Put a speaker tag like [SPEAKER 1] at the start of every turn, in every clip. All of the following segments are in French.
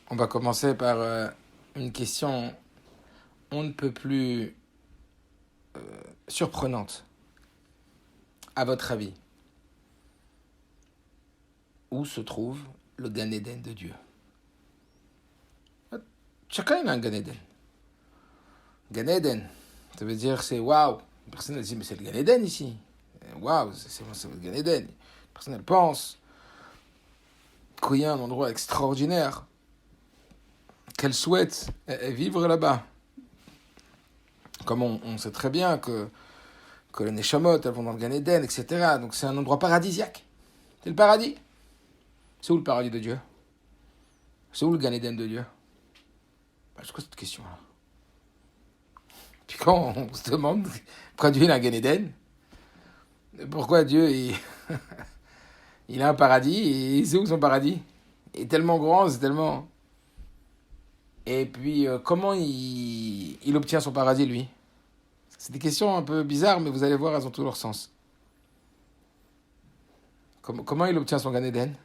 [SPEAKER 1] On va commencer par une question on ne peut plus surprenante. À votre avis, où se trouve le Gan Eden de Dieu? Chacun il a un Gan Eden. Gan Eden, ça veut dire c'est waouh. Personne ne dit mais c'est le Gan Eden ici. Waouh, c'est le Gan Eden. Personne ne pense qu'il y a un endroit extraordinaire, qu'elle souhaite vivre là-bas. Comme on sait très bien que les Neshamot, elles vont dans le Gan Eden, etc. Donc c'est un endroit paradisiaque. C'est le paradis. C'est où le paradis de Dieu? C'est où le Gan Eden de Dieu? C'est quoi cette question-là? Puis quand on se demande pourquoi Dieu a un Gan Eden, pourquoi Dieu il a un paradis, et c'est où son paradis? Il est tellement grand, c'est tellement... Et puis comment il obtient son paradis, lui? C'est des questions un peu bizarres, mais vous allez voir, elles ont tout leur sens. Comment il obtient son Gan Eden?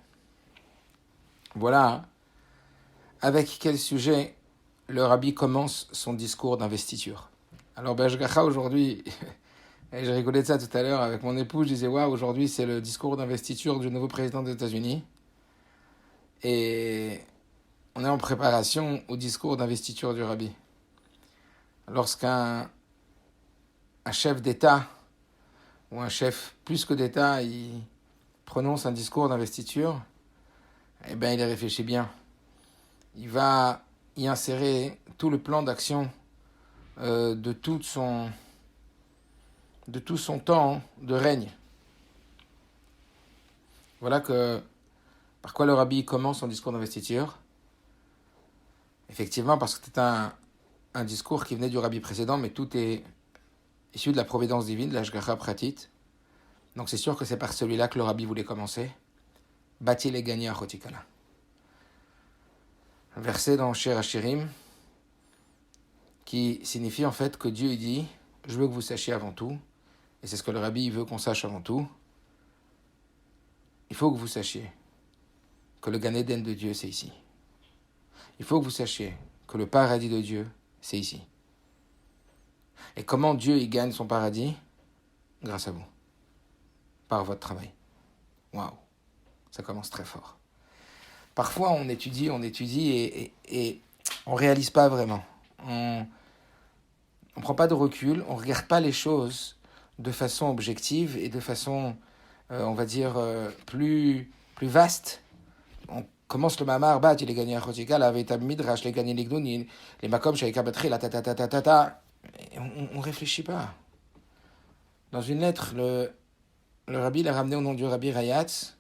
[SPEAKER 1] Voilà avec quel sujet le rabbi commence son discours d'investiture. Alors, B'Hashgacha, aujourd'hui, et j'ai rigolé de ça tout à l'heure avec mon époux, je disais, waouh, aujourd'hui c'est le discours d'investiture du nouveau président des États-Unis. Et on est en préparation au discours d'investiture du rabbi. Lorsqu'un chef d'État, ou un chef plus que d'État, il prononce un discours d'investiture, eh bien, il y réfléchit bien. Il va y insérer tout le plan d'action de tout son temps de règne. Voilà par quoi le rabbi commence son discours d'investiture. Effectivement, parce que c'était un discours qui venait du rabbi précédent, mais tout est issu de la providence divine, de la Hashgacha pratit. Donc c'est sûr que c'est par celui-là que le rabbi voulait commencer. Bati les gagnés à Chotikala. Un verset dans Shir Hashirim qui signifie en fait que Dieu dit « Je veux que vous sachiez avant tout », et c'est ce que le rabbi veut qu'on sache avant tout, il faut que vous sachiez que le Gan Eden de Dieu, c'est ici. Il faut que vous sachiez que le paradis de Dieu, c'est ici. Et comment Dieu y gagne son paradis? Grâce à vous. Par votre travail. Waouh, ça commence très fort. Parfois, on étudie et on ne réalise pas vraiment. On ne prend pas de recul, on ne regarde pas les choses de façon objective et de façon, on va dire, plus vaste. On commence le mamar, il est gagné à Chotikal, avec ta midrash, les gagné les gnouni, les makom, chez les kabatri, la ta. On ne réfléchit pas. Dans une lettre, le rabbi l'a ramené au nom du rabbi Rayatz,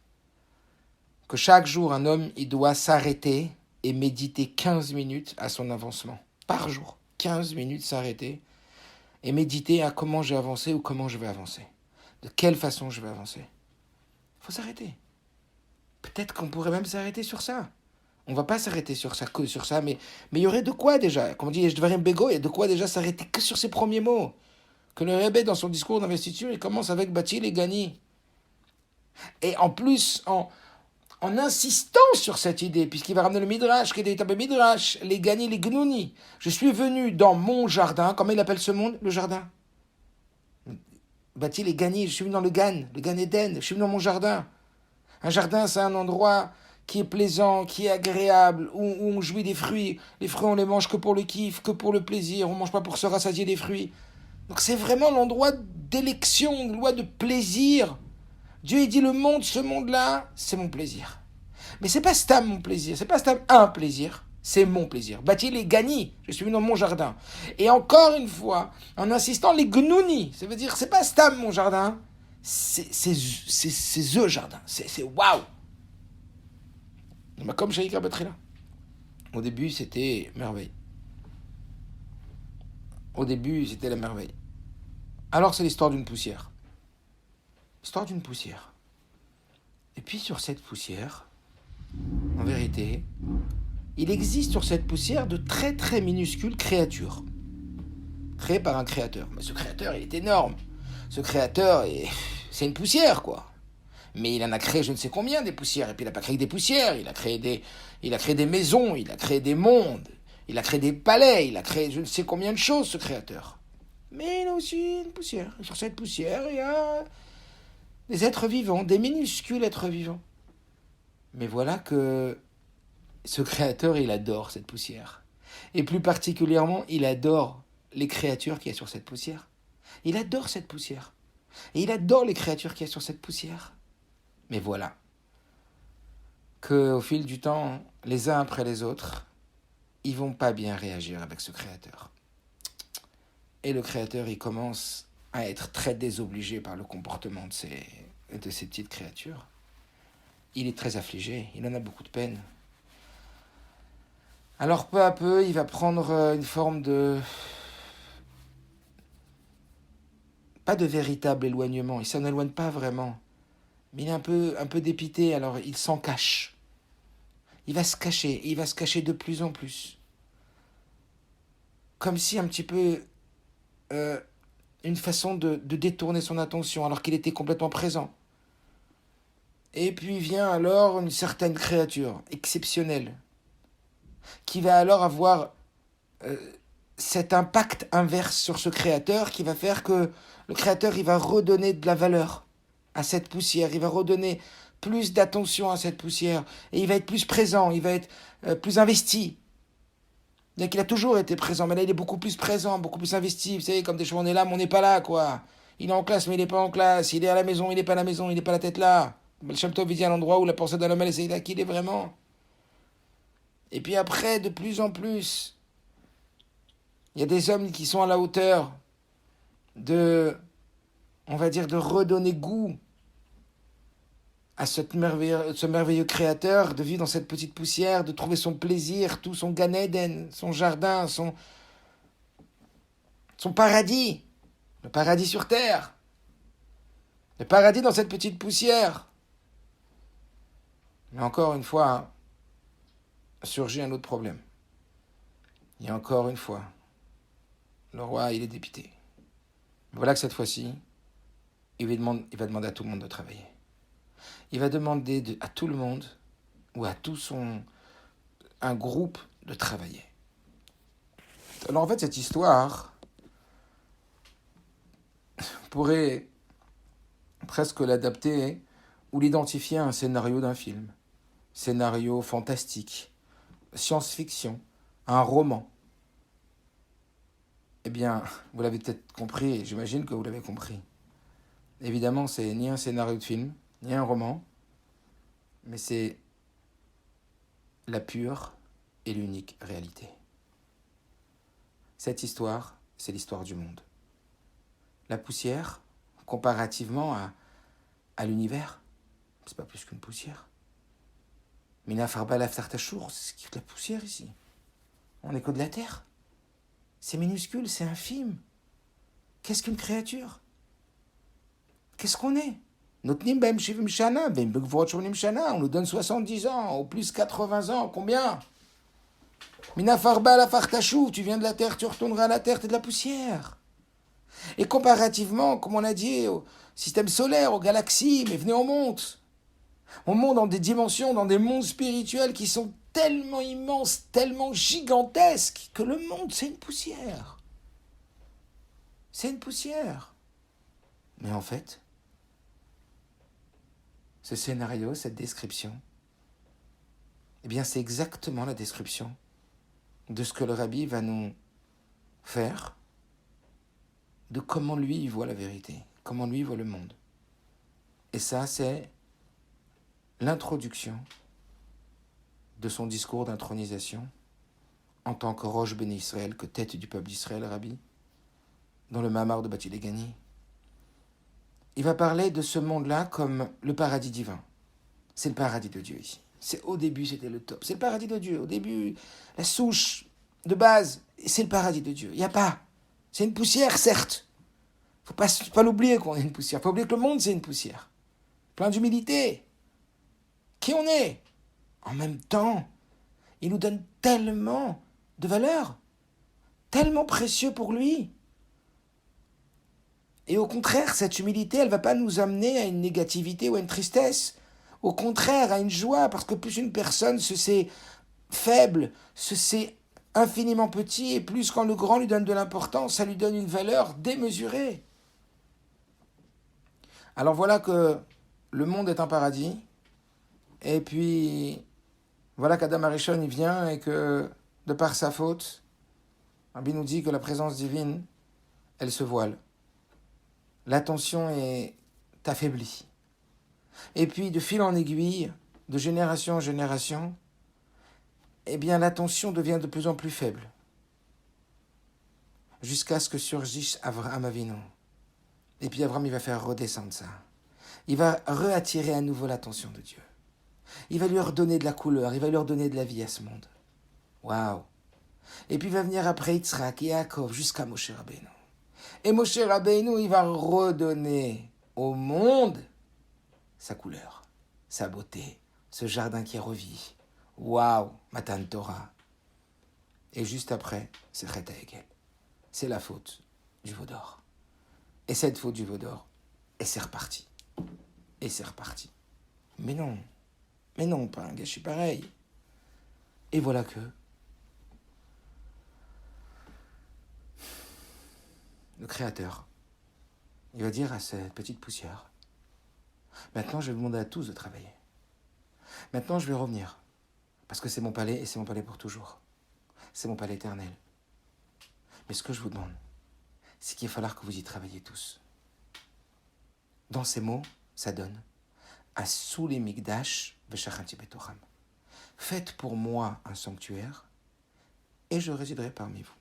[SPEAKER 1] que chaque jour, un homme, il doit s'arrêter et méditer 15 minutes à son avancement. Par jour. 15 minutes s'arrêter et méditer à comment j'ai avancé ou comment je vais avancer. De quelle façon je vais avancer. Il faut s'arrêter. Peut-être qu'on pourrait même s'arrêter sur ça. On ne va pas s'arrêter sur ça, que sur ça, mais il y aurait de quoi déjà. Comme on dit, je devrais bégo, il y a de quoi déjà s'arrêter que sur ces premiers mots. Que le Rebbe, dans son discours d'investiture, il commence avec Bati les Gani. Et en plus, en insistant sur cette idée, puisqu'il va ramener le Midrash, Midrash, les Gani, les Gnouni. Je suis venu dans mon jardin, comment il appelle ce monde? Le jardin. Bati les Gani, je suis venu dans le Gan Eden, je suis venu dans mon jardin. Un jardin, c'est un endroit qui est plaisant, qui est agréable, où on jouit des fruits. Les fruits, on les mange que pour le kiff, que pour le plaisir, on ne mange pas pour se rassasier des fruits. Donc c'est vraiment l'endroit d'élection, l'endroit de plaisir. Dieu, il dit, ce monde-là, c'est mon plaisir. Mais c'est pas stam mon plaisir, c'est pas stam un plaisir, c'est mon plaisir. Bâti les gani, je suis venu dans mon jardin. Et encore une fois, en insistant, les gnouni, ça veut dire, c'est pas stam mon jardin, c'est the jardin, c'est waouh. Comme Shaïka Batrila. Au début, c'était merveille. Au début, c'était la merveille. Alors, c'est l'histoire d'une poussière. L'histoire d'une poussière. Et puis, sur cette poussière, en vérité, il existe sur cette poussière de très très minuscules créatures. Créées par un créateur. Mais ce créateur, il est énorme. Ce créateur, c'est une poussière, quoi. Mais il en a créé je ne sais combien des poussières. Et puis il n'a pas créé des poussières, il a créé des maisons, il a créé des mondes, il a créé des palais, il a créé je ne sais combien de choses, ce créateur. Mais il a aussi une poussière. Et sur cette poussière, il y a des êtres vivants, des minuscules êtres vivants. Mais voilà que ce créateur, il adore cette poussière. Et plus particulièrement, il adore les créatures qu'il y a sur cette poussière. Il adore cette poussière. Et il adore les créatures qu'il y a sur cette poussière. Mais voilà qu'au fil du temps, les uns après les autres, ils vont pas bien réagir avec ce créateur. Et le créateur, il commence à être très désobligé par le comportement de ces petites créatures. Il est très affligé, il en a beaucoup de peine. Alors peu à peu, il va prendre une forme de... pas de véritable éloignement, il s'en éloigne pas vraiment. Mais il est un peu dépité, alors il s'en cache. Il va se cacher, et il va se cacher de plus en plus. Comme si un petit peu... une façon de détourner son attention, alors qu'il était complètement présent. Et puis vient alors une certaine créature exceptionnelle, qui va alors avoir cet impact inverse sur ce créateur, qui va faire que le créateur, il va redonner de la valeur à cette poussière, il va redonner plus d'attention à cette poussière, et il va être plus présent, il va être plus investi. Bien qu'il a toujours été présent, mais là il est beaucoup plus présent, beaucoup plus investi. Vous savez, comme des fois on est là, mais on n'est pas là, quoi. Il est en classe, mais il n'est pas en classe. Il est à la maison, il n'est pas à la maison, il n'est pas la tête là. Le Shem Tov dit à l'endroit où la pensée d'un homme, elle est là qu'il est vraiment. Et puis après, de plus en plus, il y a des hommes qui sont à la hauteur de, on va dire, de redonner goût à ce merveilleux créateur, de vivre dans cette petite poussière, de trouver son plaisir, tout son Gan Eden, son jardin, son paradis, le paradis sur terre, le paradis dans cette petite poussière. Mais encore une fois, surgit un autre problème. Et encore une fois, le roi, il est dépité. Voilà que cette fois-ci, il va demander à tout le monde de travailler. Il va demander à tout le monde, ou à un groupe, de travailler. Alors en fait, cette histoire pourrait presque l'adapter ou l'identifier à un scénario d'un film. Scénario fantastique, science-fiction, un roman. Eh bien, vous l'avez peut-être compris, et j'imagine que vous l'avez compris. Évidemment, c'est ni un scénario de film, ni un roman, mais c'est la pure et l'unique réalité. Cette histoire, c'est l'histoire du monde. La poussière, comparativement à l'univers, c'est pas plus qu'une poussière. Mina Farba Laftartachour, c'est ce qui est la poussière ici. On n'est que de la terre. C'est minuscule, c'est infime. Qu'est-ce qu'une créature? Qu'est-ce qu'on est? On nous donne 70 ans, au plus 80 ans, combien? Mina Farba Lafartachou, tu viens de la terre, tu retourneras à la terre, t'es de la poussière. Et comparativement, comme on a dit, au système solaire, aux galaxies, mais venez, on monte. On monte dans des dimensions, dans des mondes spirituels qui sont tellement immenses, tellement gigantesques, que le monde, c'est une poussière. C'est une poussière. Mais en fait, ce scénario, cette description, eh bien, c'est exactement la description de ce que le Rabbi va nous faire, de comment lui, il voit la vérité, comment lui, il voit le monde. Et ça, c'est l'introduction de son discours d'intronisation en tant que Rosh Béni Israël, que tête du peuple d'Israël, Rabbi, dans le Mamar de Bati Legani. Il va parler de ce monde-là comme le paradis divin. C'est le paradis de Dieu ici. Au début, c'était le top. C'est le paradis de Dieu. Au début, la souche de base, c'est le paradis de Dieu. Il n'y a pas. C'est une poussière, certes. Il ne faut pas l'oublier qu'on est une poussière. Il ne faut pas oublier que le monde, c'est une poussière. Plein d'humilité. Qui on est? En même temps, il nous donne tellement de valeur, tellement précieux pour lui, Et au contraire, cette humilité, elle ne va pas nous amener à une négativité ou à une tristesse. Au contraire, à une joie, parce que plus une personne se sait faible, se sait infiniment petit, et plus quand le grand lui donne de l'importance, ça lui donne une valeur démesurée. Alors voilà que le monde est un paradis, et puis voilà qu'Adam Arishon il vient et que de par sa faute, Rabbi nous dit que la présence divine, elle se voile. L'attention est affaiblie. Et puis de fil en aiguille, de génération en génération, eh bien l'attention devient de plus en plus faible. Jusqu'à ce que surgisse Avraham Avinu. Et puis Avraham, il va faire redescendre ça. Il va réattirer à nouveau l'attention de Dieu. Il va lui redonner de la couleur, il va lui redonner de la vie à ce monde. Waouh! Et puis il va venir après Yitzhak et Yaakov jusqu'à Moshe Rabbeinu. Et Moshe Rabbeinu, il va redonner au monde sa couleur, sa beauté, ce jardin qui revit. Waouh! Matan Torah. Et juste après, c'est Chet HaEgel. C'est la faute du veau d'or. Et cette faute du veau d'or, et c'est reparti. Et c'est reparti. Mais non, pas un gâchis pareil. Et voilà que le Créateur, il va dire à cette petite poussière, maintenant je vais vous demander à tous de travailler. Maintenant je vais revenir, parce que c'est mon palais et c'est mon palais pour toujours. C'est mon palais éternel. Mais ce que je vous demande, c'est qu'il va falloir que vous y travailliez tous. Dans ces mots, ça donne Asou les Migdash v'shachanti betocham. Faites pour moi un sanctuaire et je résiderai parmi vous.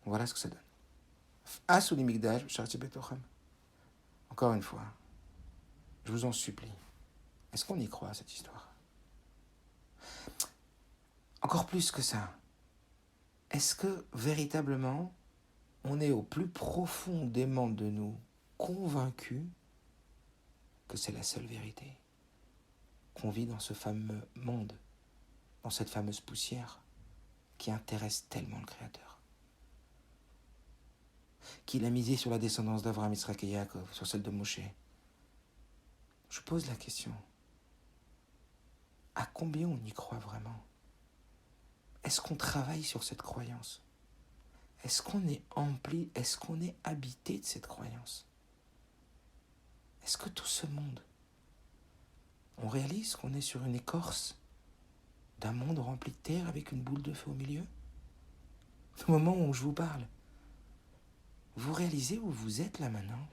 [SPEAKER 1] Voilà ce que ça donne. Asou les Migdash v'shachanti betocham. Encore une fois, je vous en supplie, est-ce qu'on y croit à cette histoire? Encore plus que ça, est-ce que véritablement on est au plus profondément de nous convaincus que c'est la seule vérité, qu'on vit dans ce fameux monde, dans cette fameuse poussière qui intéresse tellement le Créateur, qu'il a misé sur la descendance d'Avraham, Yitzhak et Yaakov, sur celle de Moshe. Je pose la question, à combien on y croit vraiment? Est-ce qu'on travaille sur cette croyance? Est-ce qu'on est empli, est-ce qu'on est habité de cette croyance? Est-ce que tout ce monde, on réalise qu'on est sur une écorce d'un monde rempli de terre avec une boule de feu au milieu? Au moment où je vous parle, vous réalisez où vous êtes là maintenant?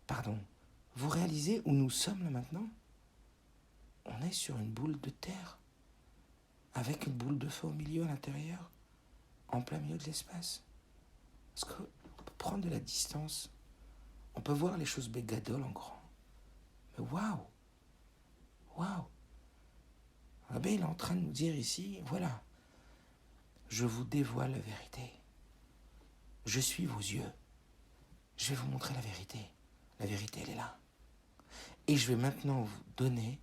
[SPEAKER 1] Pardon, vous réalisez où nous sommes là maintenant? On est sur une boule de terre, avec une boule de feu au milieu à l'intérieur, en plein milieu de l'espace. Parce qu'on peut prendre de la distance, on peut voir les choses bégadol en grand. Mais waouh! Rabbi, il est en train de nous dire ici, voilà, je vous dévoile la vérité. Je suis vos yeux. Je vais vous montrer la vérité. La vérité, elle est là. Et je vais maintenant vous donner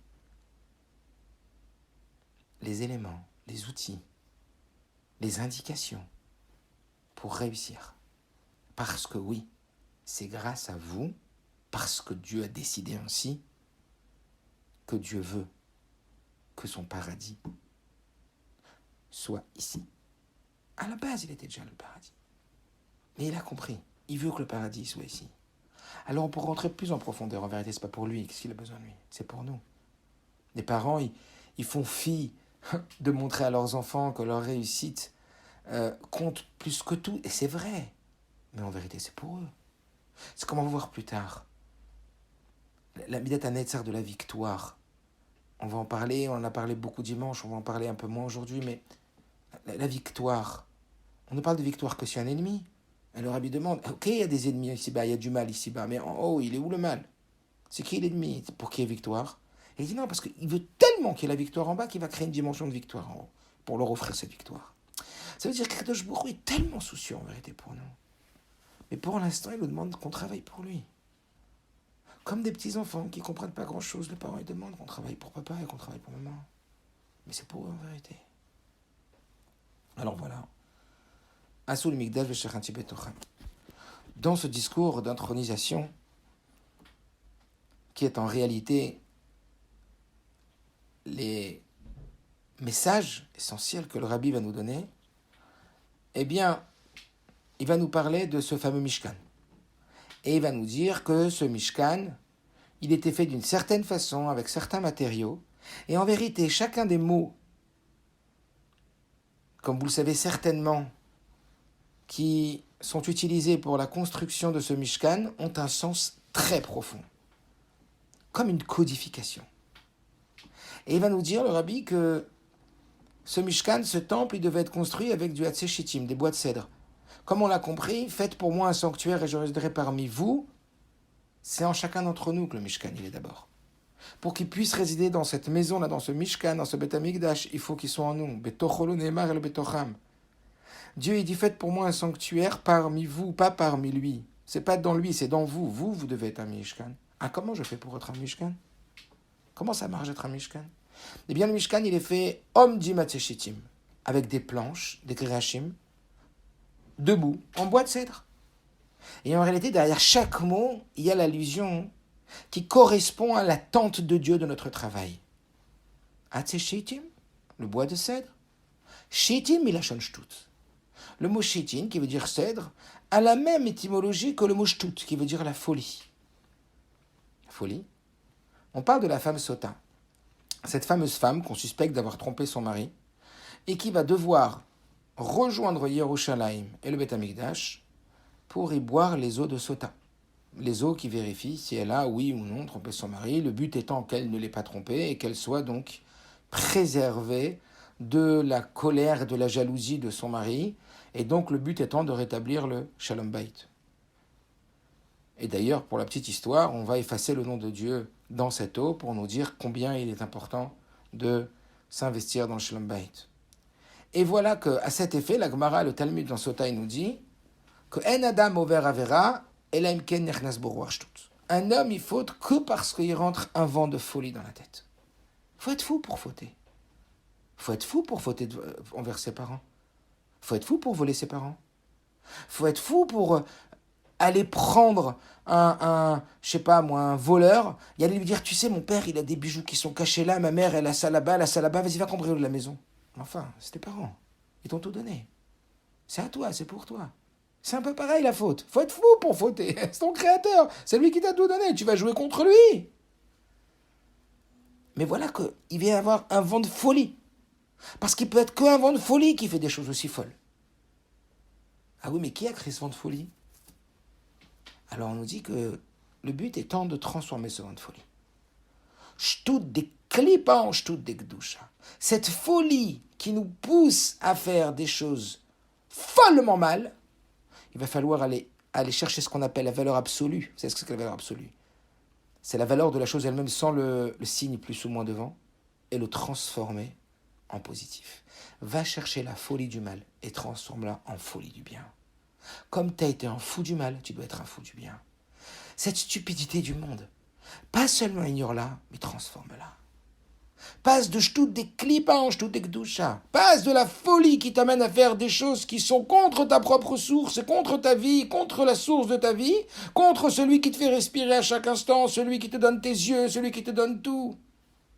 [SPEAKER 1] les éléments, les outils, les indications pour réussir. Parce que oui, c'est grâce à vous, parce que Dieu a décidé ainsi, que Dieu veut que son paradis soit ici. À la base, il était déjà le paradis. Mais il a compris, il veut que le paradis soit ici. Alors on peut rentrer plus en profondeur. En vérité, c'est pas pour lui, qu'est-ce qu'il a besoin de lui? C'est pour nous. Les parents, ils font fi de montrer à leurs enfants que leur réussite compte plus que tout. Et c'est vrai. Mais en vérité, c'est pour eux. C'est comme on va voir plus tard. La Midat HaNetzar de la victoire. On va en parler, on en a parlé beaucoup dimanche, on va en parler un peu moins aujourd'hui, mais la victoire. On ne parle de victoire que si un ennemi. Et le rabbi demande, ok, il y a des ennemis ici-bas, il y a du mal ici-bas, mais en haut, il est où le mal? C'est qui l'ennemi? Pour qui est victoire? Et il dit non, parce qu'il veut tellement qu'il y ait la victoire en bas qu'il va créer une dimension de victoire en haut, pour leur offrir cette victoire. Ça veut dire que Kadosh Baruch Hu est tellement soucieux en vérité pour nous. Mais pour l'instant, il nous demande qu'on travaille pour lui. Comme des petits-enfants qui ne comprennent pas grand-chose, les parents ils demandent qu'on travaille pour papa et qu'on travaille pour maman. Mais c'est pour eux en vérité. Alors voilà. Asul Migdash v'shachanti betocham. dans ce discours d'intronisation, qui est en réalité les messages essentiels que le Rabbi va nous donner, eh bien, il va nous parler de ce fameux Mishkan. Et il va nous dire que ce Mishkan, il était fait d'une certaine façon, avec certains matériaux, et en vérité, chacun des mots, comme vous le savez certainement, qui sont utilisés pour la construction de ce Mishkan, ont un sens très profond, comme une codification. Et il va nous dire, le Rabbi, que ce Mishkan, ce temple, il devait être construit avec du Hatzé Shittim, des bois de cèdre. Comme on l'a compris, faites pour moi un sanctuaire et je résiderai parmi vous. C'est en chacun d'entre nous que le Mishkan, il est d'abord. Pour qu'il puisse résider dans cette maison-là, dans ce Mishkan, dans ce Beth Amikdash, il faut qu'il soit en nous. Betocholo Neemar et le Betocham. Dieu, il dit, faites pour moi un sanctuaire parmi vous, pas parmi lui. C'est pas dans lui, c'est dans vous. Vous, vous devez être un Mishkan. Ah, comment je fais pour être un Mishkan? Comment ça marche d'être un Mishkan? Eh bien, le Mishkan, il est fait Om Hatzé Shittim, avec des planches, des Grachim, debout, en bois de cèdre. Et en réalité, derrière chaque mot, il y a l'allusion qui correspond à la tente de Dieu de notre travail. Hatzé Shittim, le bois de cèdre. Shittim, milachon shtut. Le mot shittim, qui veut dire cèdre, a la même étymologie que le mot shtut, qui veut dire la folie. La folie. On parle de la femme Sota. Cette fameuse femme qu'on suspecte d'avoir trompé son mari et qui va devoir rejoindre Yerushalayim et le Beth Amikdash pour y boire les eaux de Sota. Les eaux qui vérifient si elle a, oui ou non, trompé son mari, le but étant qu'elle ne l'ait pas trompé et qu'elle soit donc préservée de la colère et de la jalousie de son mari, et donc le but étant de rétablir le Shalom Bayit. Et d'ailleurs, pour la petite histoire, on va effacer le nom de Dieu dans cette eau pour nous dire combien il est important de s'investir dans le Shalom Bayit. Et voilà qu'à cet effet, la Gemara, le Talmud dans Sota, il nous dit que En Adam over Avera, Elaim Ken Nechnas Boruach Shtut. Un homme, il faute que parce qu'il rentre un vent de folie dans la tête. Il faut être fou pour fauter. Il faut être fou pour fauter envers ses parents. Il faut être fou pour voler ses parents. Il faut être fou pour aller prendre un voleur, et aller lui dire, tu sais, mon père, il a des bijoux qui sont cachés là, ma mère, elle a ça là-bas, vas-y, va cambrioler la maison. Enfin, c'est tes parents. Ils t'ont tout donné. C'est à toi, c'est pour toi. C'est un peu pareil, la faute. Faut être fou pour fauter. C'est ton créateur. C'est lui qui t'a tout donné. Tu vas jouer contre lui. Mais voilà qu'il vient y avoir un vent de folie. Parce qu'il peut être qu'un vent de folie qui fait des choses aussi folles. Ah oui, mais qui a créé ce vent de folie? Alors on nous dit que le but étant de transformer ce vent de folie. Shtut de klipa en shtut de gdusha. Cette folie qui nous pousse à faire des choses follement mal, il va falloir aller chercher ce qu'on appelle la valeur absolue. Vous savez ce que c'est que la valeur absolue? C'est la valeur de la chose elle-même sans le signe plus ou moins devant, et le transformer en positif. Va chercher la folie du mal et transforme-la en folie du bien. Comme tu as été un fou du mal, tu dois être un fou du bien. Cette stupidité du monde, pas seulement ignore-la, mais transforme-la. Passe de shtut des klipa en shtut des gdusha. Passe de la folie qui t'amène à faire des choses qui sont contre ta propre source, contre ta vie, contre la source de ta vie, contre celui qui te fait respirer à chaque instant, celui qui te donne tes yeux, celui qui te donne tout.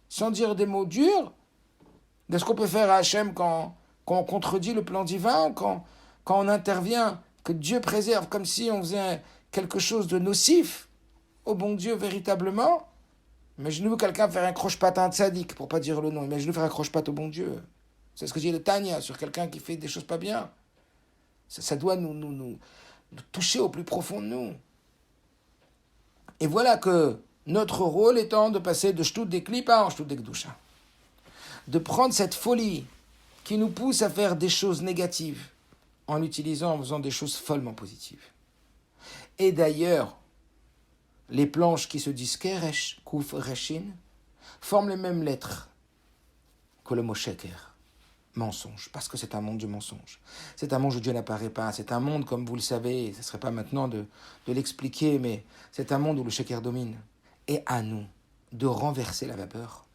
[SPEAKER 1] Sans dire des mots durs, de ce qu'on peut faire à Hachem quand on contredit le plan divin, quand on intervient, que Dieu préserve, comme si on faisait quelque chose de nocif au bon Dieu véritablement. Imaginez-vous quelqu'un faire un croche-patte à un tzaddik, pour pas dire le nom. Imaginez-vous faire un croche-patte au bon Dieu. C'est ce que dit le Tanya sur quelqu'un qui fait des choses pas bien. Ça doit nous toucher au plus profond de nous. Et voilà que notre rôle étant de passer de shtut des klipa en shtut des gdusha. De prendre cette folie qui nous pousse à faire des choses négatives en l'utilisant, en faisant des choses follement positives. Et d'ailleurs, les planches qui se disent Keresh, Kuf, Reshin, forment les mêmes lettres que le mot Sheker, mensonge, parce que c'est un monde du mensonge. C'est un monde où Dieu n'apparaît pas. C'est un monde, comme vous le savez, ce ne serait pas maintenant de l'expliquer, mais c'est un monde où le Sheker domine. Et à nous de renverser la vapeur,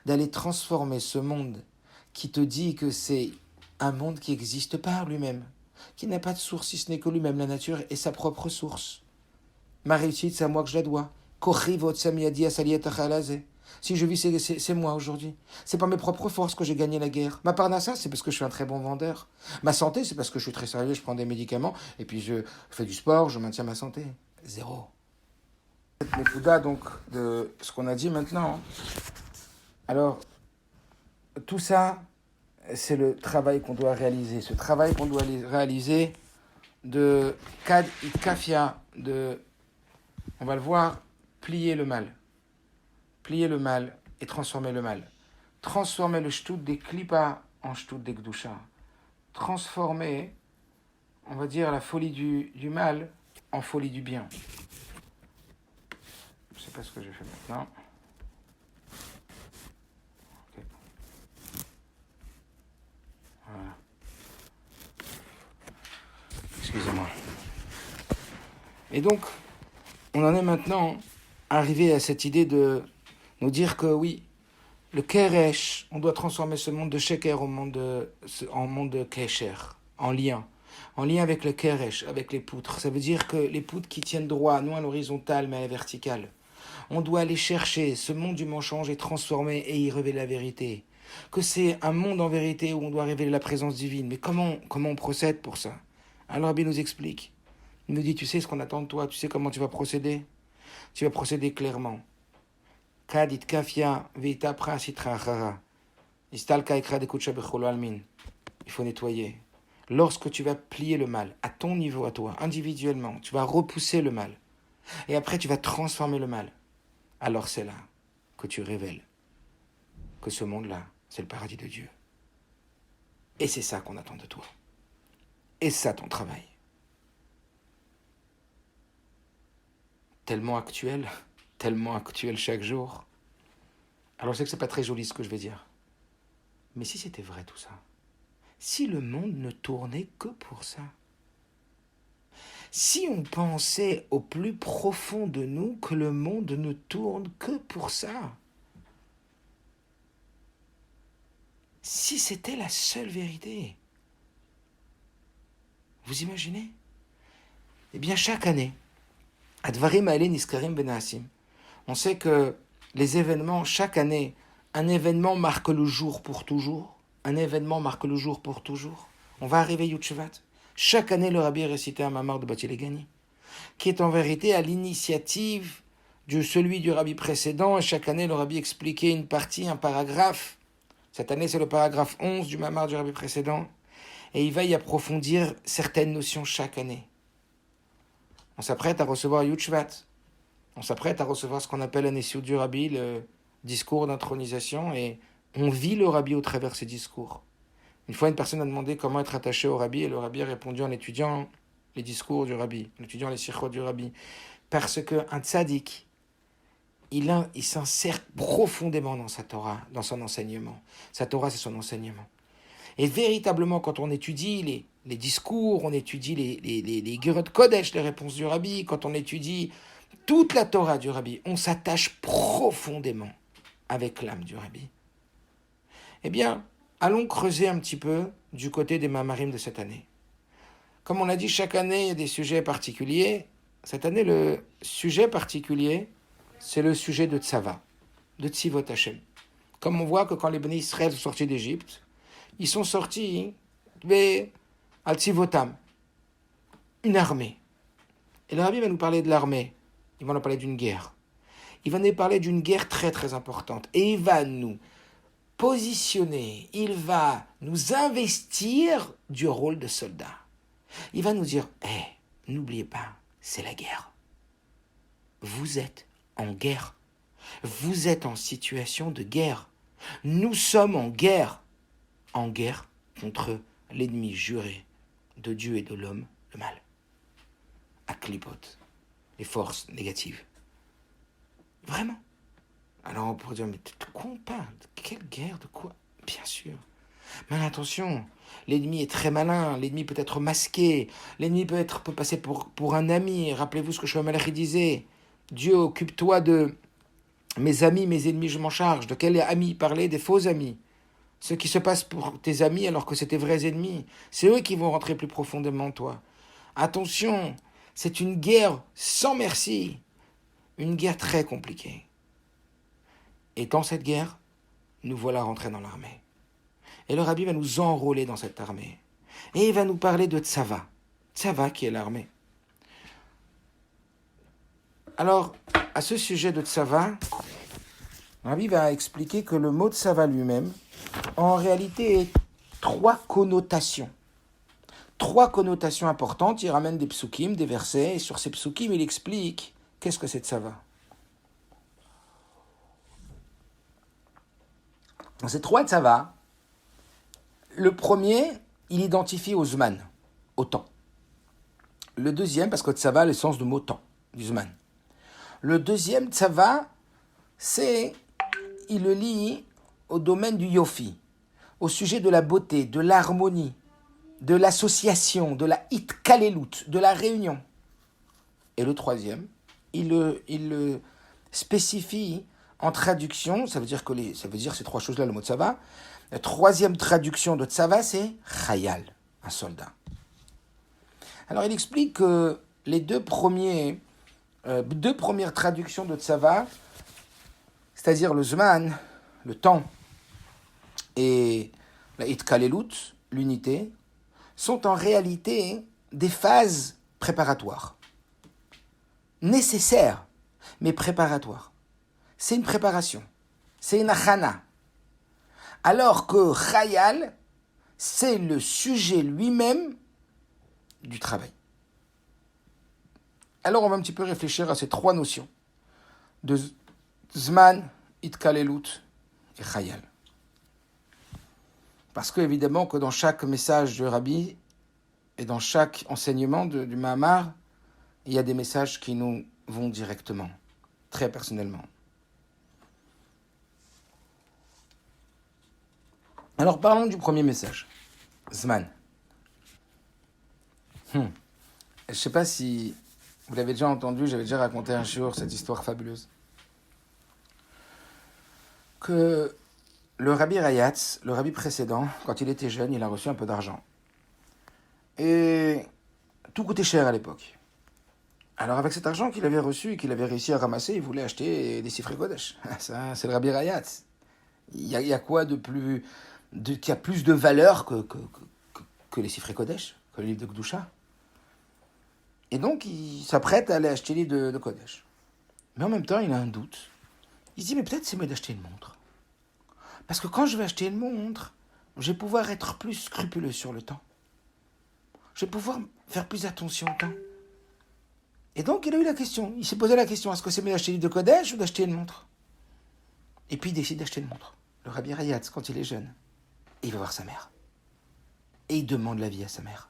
[SPEAKER 1] d'aller transformer ce monde qui te dit que c'est un monde qui n'existe pas lui-même, qui n'a pas de source si ce n'est que lui-même, la nature, est sa propre source. Ma réussite, c'est à moi que je la dois. Si je vis, c'est moi aujourd'hui. C'est par mes propres forces que j'ai gagné la guerre. Ma parnassa, c'est parce que je suis un très bon vendeur. Ma santé, c'est parce que je suis très sérieux, je prends des médicaments, et puis je fais du sport, je maintiens ma santé. Zéro. Les Poudas, donc, de ce qu'on a dit maintenant. Alors, tout ça, c'est le travail qu'on doit réaliser. Ce travail qu'on doit réaliser de Kad Kafia, de, on va le voir, plier le mal. Plier le mal et transformer le mal. Transformer le shtout des klippa en shtout des gdusha. Transformer, on va dire, la folie du mal en folie du bien. Je ne sais pas ce que je fais maintenant. Okay. Voilà. Excusez-moi. Et donc, on en est maintenant arrivé à cette idée de nous dire que oui, le Keresh, on doit transformer ce monde de Sheker en monde de Kesher, en lien avec le Keresh, avec les poutres. Ça veut dire que les poutres qui tiennent droit, non à l'horizontale mais à la verticale. On doit aller chercher ce monde du mensonge et transformer et y révéler la vérité. Que c'est un monde en vérité où on doit révéler la présence divine. Mais comment on procède pour ça? Alors Rabbi nous explique. Il nous dit, tu sais ce qu'on attend de toi, tu sais comment tu vas procéder? Tu vas procéder clairement. Il faut nettoyer. Lorsque tu vas plier le mal, à ton niveau, à toi, individuellement, tu vas repousser le mal. Et après, tu vas transformer le mal. Alors c'est là que tu révèles que ce monde-là, c'est le paradis de Dieu. Et c'est ça qu'on attend de toi. Et c'est ça ton travail. Tellement actuel chaque jour. Alors je sais que c'est pas très joli ce que je vais dire. Mais si c'était vrai tout ça, si le monde ne tournait que pour ça, si on pensait au plus profond de nous que le monde ne tourne que pour ça, si c'était la seule vérité, vous imaginez? Eh bien chaque année, Advarim Aale Niskarim Benaasim, on sait que les événements, chaque année, un événement marque le jour pour toujours. Un événement marque le jour pour toujours. On va arriver Yud Shevat. Chaque année, le Rabbi récitait un mamar de Batilegani, qui est en vérité à l'initiative de celui du Rabbi précédent. Et chaque année, le Rabbi expliquait une partie, un paragraphe. Cette année, c'est le paragraphe 11 du mamar du Rabbi précédent. Et il va y approfondir certaines notions chaque année. On s'apprête à recevoir Yud Shevat. On s'apprête à recevoir ce qu'on appelle un Nesiut du Rabbi, le discours d'intronisation, et on vit le Rabbi au travers de ces discours. Une fois, une personne a demandé comment être attaché au Rabbi, et le Rabbi a répondu en étudiant les discours du Rabbi, en étudiant les sikhot du Rabbi. Parce qu'un tzaddik, il s'insère profondément dans sa Torah, dans son enseignement. Sa Torah, c'est son enseignement. Et véritablement, quand on étudie les discours, on étudie les Gerot Kodesh, les réponses du Rabbi, quand on étudie toute la Torah du Rabbi, on s'attache profondément avec l'âme du Rabbi. Eh bien, allons creuser un petit peu du côté des Mamarim de cette année. Comme on l'a dit, chaque année, il y a des sujets particuliers. Cette année, le sujet particulier, c'est le sujet de Tzava, de Tzivot Hashem. Comme on voit que quand les Bénis Israël sont sortis d'Égypte, ils sont sortis al Tzivotam, une armée. Et le Rabbi va nous parler de l'armée. Il va nous parler d'une guerre. Il va nous parler d'une guerre très très importante. Et il va nous positionner, il va nous investir du rôle de soldat. Il va nous dire, n'oubliez pas, c'est la guerre. Vous êtes en guerre. Vous êtes en situation de guerre. Nous sommes en guerre contre l'ennemi juré de Dieu et de l'homme, le mal. À Klipot, les forces négatives. Vraiment. Alors on pourrait dire, mais de quoi on parle? De quelle guerre? De quoi? Bien sûr. Mais attention, l'ennemi est très malin, l'ennemi peut être masqué, l'ennemi peut passer pour un ami. Rappelez-vous ce que Shlomo Melech disait. Dieu, occupe-toi de mes amis, mes ennemis, je m'en charge. De quels amis il parlait? Des faux amis. ce qui se passe pour tes amis alors que c'est tes vrais ennemis. C'est eux qui vont rentrer plus profondément en toi. Attention, c'est une guerre sans merci, une guerre très compliquée. Et dans cette guerre, nous voilà rentrés dans l'armée. Et le rabbi va nous enrôler dans cette armée. Et il va nous parler de Tzava. Tzava qui est l'armée. Alors, à ce sujet de Tzava, le rabbi va expliquer que le mot Tzava lui-même, en réalité, est trois connotations. Trois connotations importantes. Il ramène des psukim, des versets, et sur ces psukim, il explique qu'est-ce que c'est Tzava. Dans ces trois Tzava, le premier, il identifie au Zman, au temps. Le deuxième, parce que Tzava a le sens du mot temps, du Zman. Le deuxième Tzava, il le lie au domaine du Yofi, au sujet de la beauté, de l'harmonie, de l'association, de la hitkalelut, de la réunion. Et le troisième, il le spécifie en traduction, ça veut dire ces trois choses-là, le mot Tzava. La troisième traduction de Tzava, c'est Chayal, un soldat. Alors il explique que les deux premières traductions de Tzava, c'est-à-dire le Zman, le temps, et la Hitkalelut, l'unité, sont en réalité des phases préparatoires. Nécessaires, mais préparatoires. C'est une préparation. C'est une achana. Alors que Chayal, c'est le sujet lui-même du travail. Alors on va un petit peu réfléchir à ces trois notions de Zman, Hitkalelut et Chayal. Parce que évidemment que dans chaque message du Rabbi et dans chaque enseignement du Mahamar, il y a des messages qui nous vont directement, très personnellement. Alors parlons du premier message, Zman. Je ne sais pas si vous l'avez déjà entendu, j'avais déjà raconté un jour cette histoire fabuleuse. Que le Rabbi Rayatz, le Rabbi précédent, quand il était jeune, il a reçu un peu d'argent. Et tout coûtait cher à l'époque. Alors avec cet argent qu'il avait reçu et qu'il avait réussi à ramasser, il voulait acheter des Sifrei Kodesh. Ça, c'est le Rabbi Rayatz. Il y a quoi qui a plus de valeur que les Sifrei Kodesh, que le livre de Gdusha. Et donc, il s'apprête à aller acheter les livres de Kodesh. Mais en même temps, il a un doute. Il se dit, mais peut-être c'est mieux d'acheter une montre. Parce que quand je vais acheter une montre, je vais pouvoir être plus scrupuleux sur le temps. Je vais pouvoir faire plus attention au temps. Et donc, il a eu la question. Il s'est posé la question, est-ce que c'est mieux d'acheter les livres de Kodesh ou d'acheter une montre? Et puis, il décide d'acheter une montre. Le Rabbi Rayatz, quand il est jeune, il va voir sa mère. Et il demande l'avis à sa mère.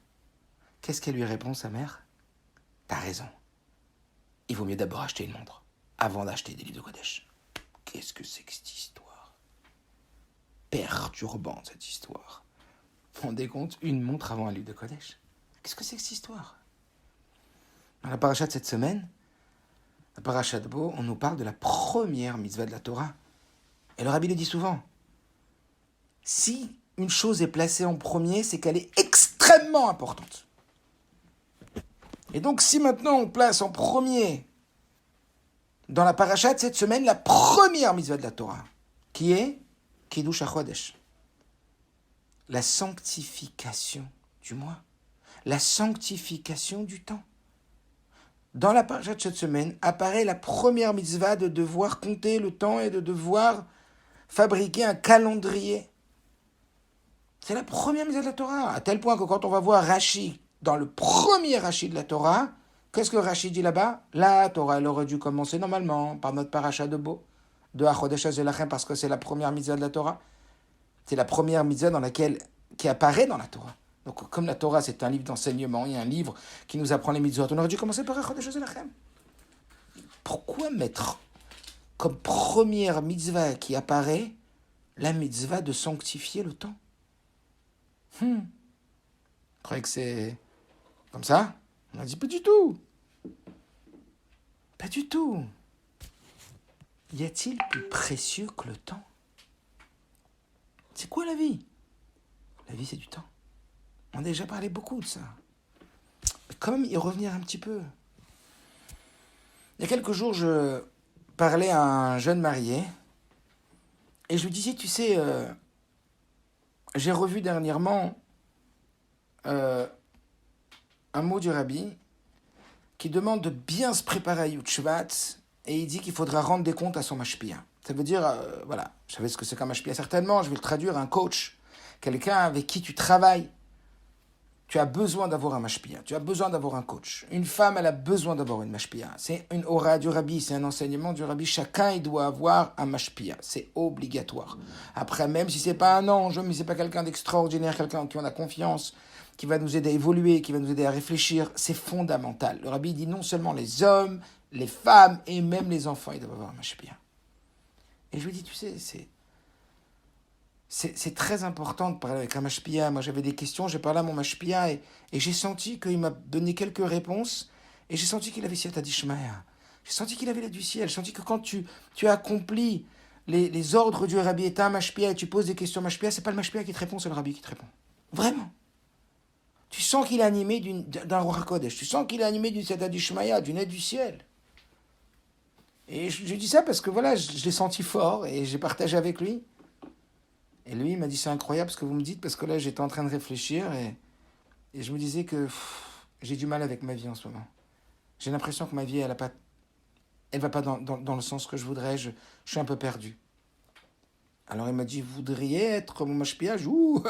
[SPEAKER 1] Qu'est-ce qu'elle lui répond, sa mère? T'as raison. Il vaut mieux d'abord acheter une montre avant d'acheter des livres de Kodesh. Qu'est-ce que c'est que cette histoire? Perturbante, cette histoire. Vous vous rendez compte? Une montre avant un livre de Kodesh. Qu'est-ce que c'est que cette histoire? Dans la paracha de cette semaine, la paracha de Bo, on nous parle de la première mitzvah de la Torah. Et le Rabbi le dit souvent. Si une chose est placée en premier, c'est qu'elle est extrêmement importante. Et donc, si maintenant on place en premier, dans la paracha de cette semaine, la première mitzvah de la Torah, qui est Kiddush HaChodesh, la sanctification du mois, la sanctification du temps. Dans la paracha de cette semaine, apparaît la première mitzvah de devoir compter le temps et de devoir fabriquer un calendrier. C'est la première mitzvah de la Torah, à tel point que quand on va voir Rashi, dans le premier Rashi de la Torah, qu'est-ce que Rashi dit là-bas? La Torah, elle aurait dû commencer normalement par notre paracha de Bo, de HaChodesh HaZelachem, parce que c'est la première mitzvah de la Torah. C'est la première mitzvah qui apparaît dans la Torah. Donc, comme la Torah, c'est un livre d'enseignement, il y a un livre qui nous apprend les mitzvot, on aurait dû commencer par HaChodesh HaZelachem. Pourquoi mettre comme première mitzvah qui apparaît la mitzvah de sanctifier le temps? Vous croyez que c'est comme ça? On a dit pas du tout. Pas du tout. Y a-t-il plus précieux que le temps? C'est quoi la vie? La vie, c'est du temps. On a déjà parlé beaucoup de ça. Mais quand même, y revenir un petit peu. Il y a quelques jours, je parlais à un jeune marié et je lui disais, tu sais, j'ai revu dernièrement un mot du rabbi qui demande de bien se préparer à Yud Shvat et il dit qu'il faudra rendre des comptes à son mashpia. Ça veut dire, voilà, je savais ce que c'est qu'un mashpia certainement, je vais le traduire, un coach, quelqu'un avec qui tu travailles. Tu as besoin d'avoir un mashpia, tu as besoin d'avoir un coach. Une femme, elle a besoin d'avoir une mashpia. C'est une aura du rabbi, c'est un enseignement du rabbi. Chacun, il doit avoir un mashpia. C'est obligatoire. Après, même si c'est pas un ange, mais c'est pas quelqu'un d'extraordinaire, quelqu'un en qui on a confiance, qui va nous aider à évoluer, qui va nous aider à réfléchir, c'est fondamental. Le rabbi dit non seulement les hommes, les femmes et même les enfants, ils doivent avoir un mashpia. Et je lui dis, tu sais, c'est très important de parler avec un mashpia. Moi, j'avais des questions, j'ai parlé à mon mashpia et j'ai senti qu'il m'a donné quelques réponses et j'ai senti qu'il avait Siyata Dishmaya. J'ai senti qu'il avait l'aide du ciel. J'ai senti que quand tu as accompli les ordres du rabbi et tu as un mashpia et tu poses des questions au mashpia, c'est pas le mashpia qui te répond, c'est le rabbi qui te répond. Vraiment. Tu sens qu'il est animé d'un roi Kodesh. Tu sens qu'il est animé d'une Siyata Dishmaya, d'une aide du ciel. Et je dis ça parce que voilà, je l'ai senti fort et j'ai partagé avec lui. Et lui, il m'a dit, c'est incroyable ce que vous me dites, parce que là, j'étais en train de réfléchir et je me disais que j'ai du mal avec ma vie en ce moment. J'ai l'impression que ma vie, elle va pas dans le sens que je voudrais, je suis un peu perdu. Alors il m'a dit, vous voudriez être mon mashpia? Ouh,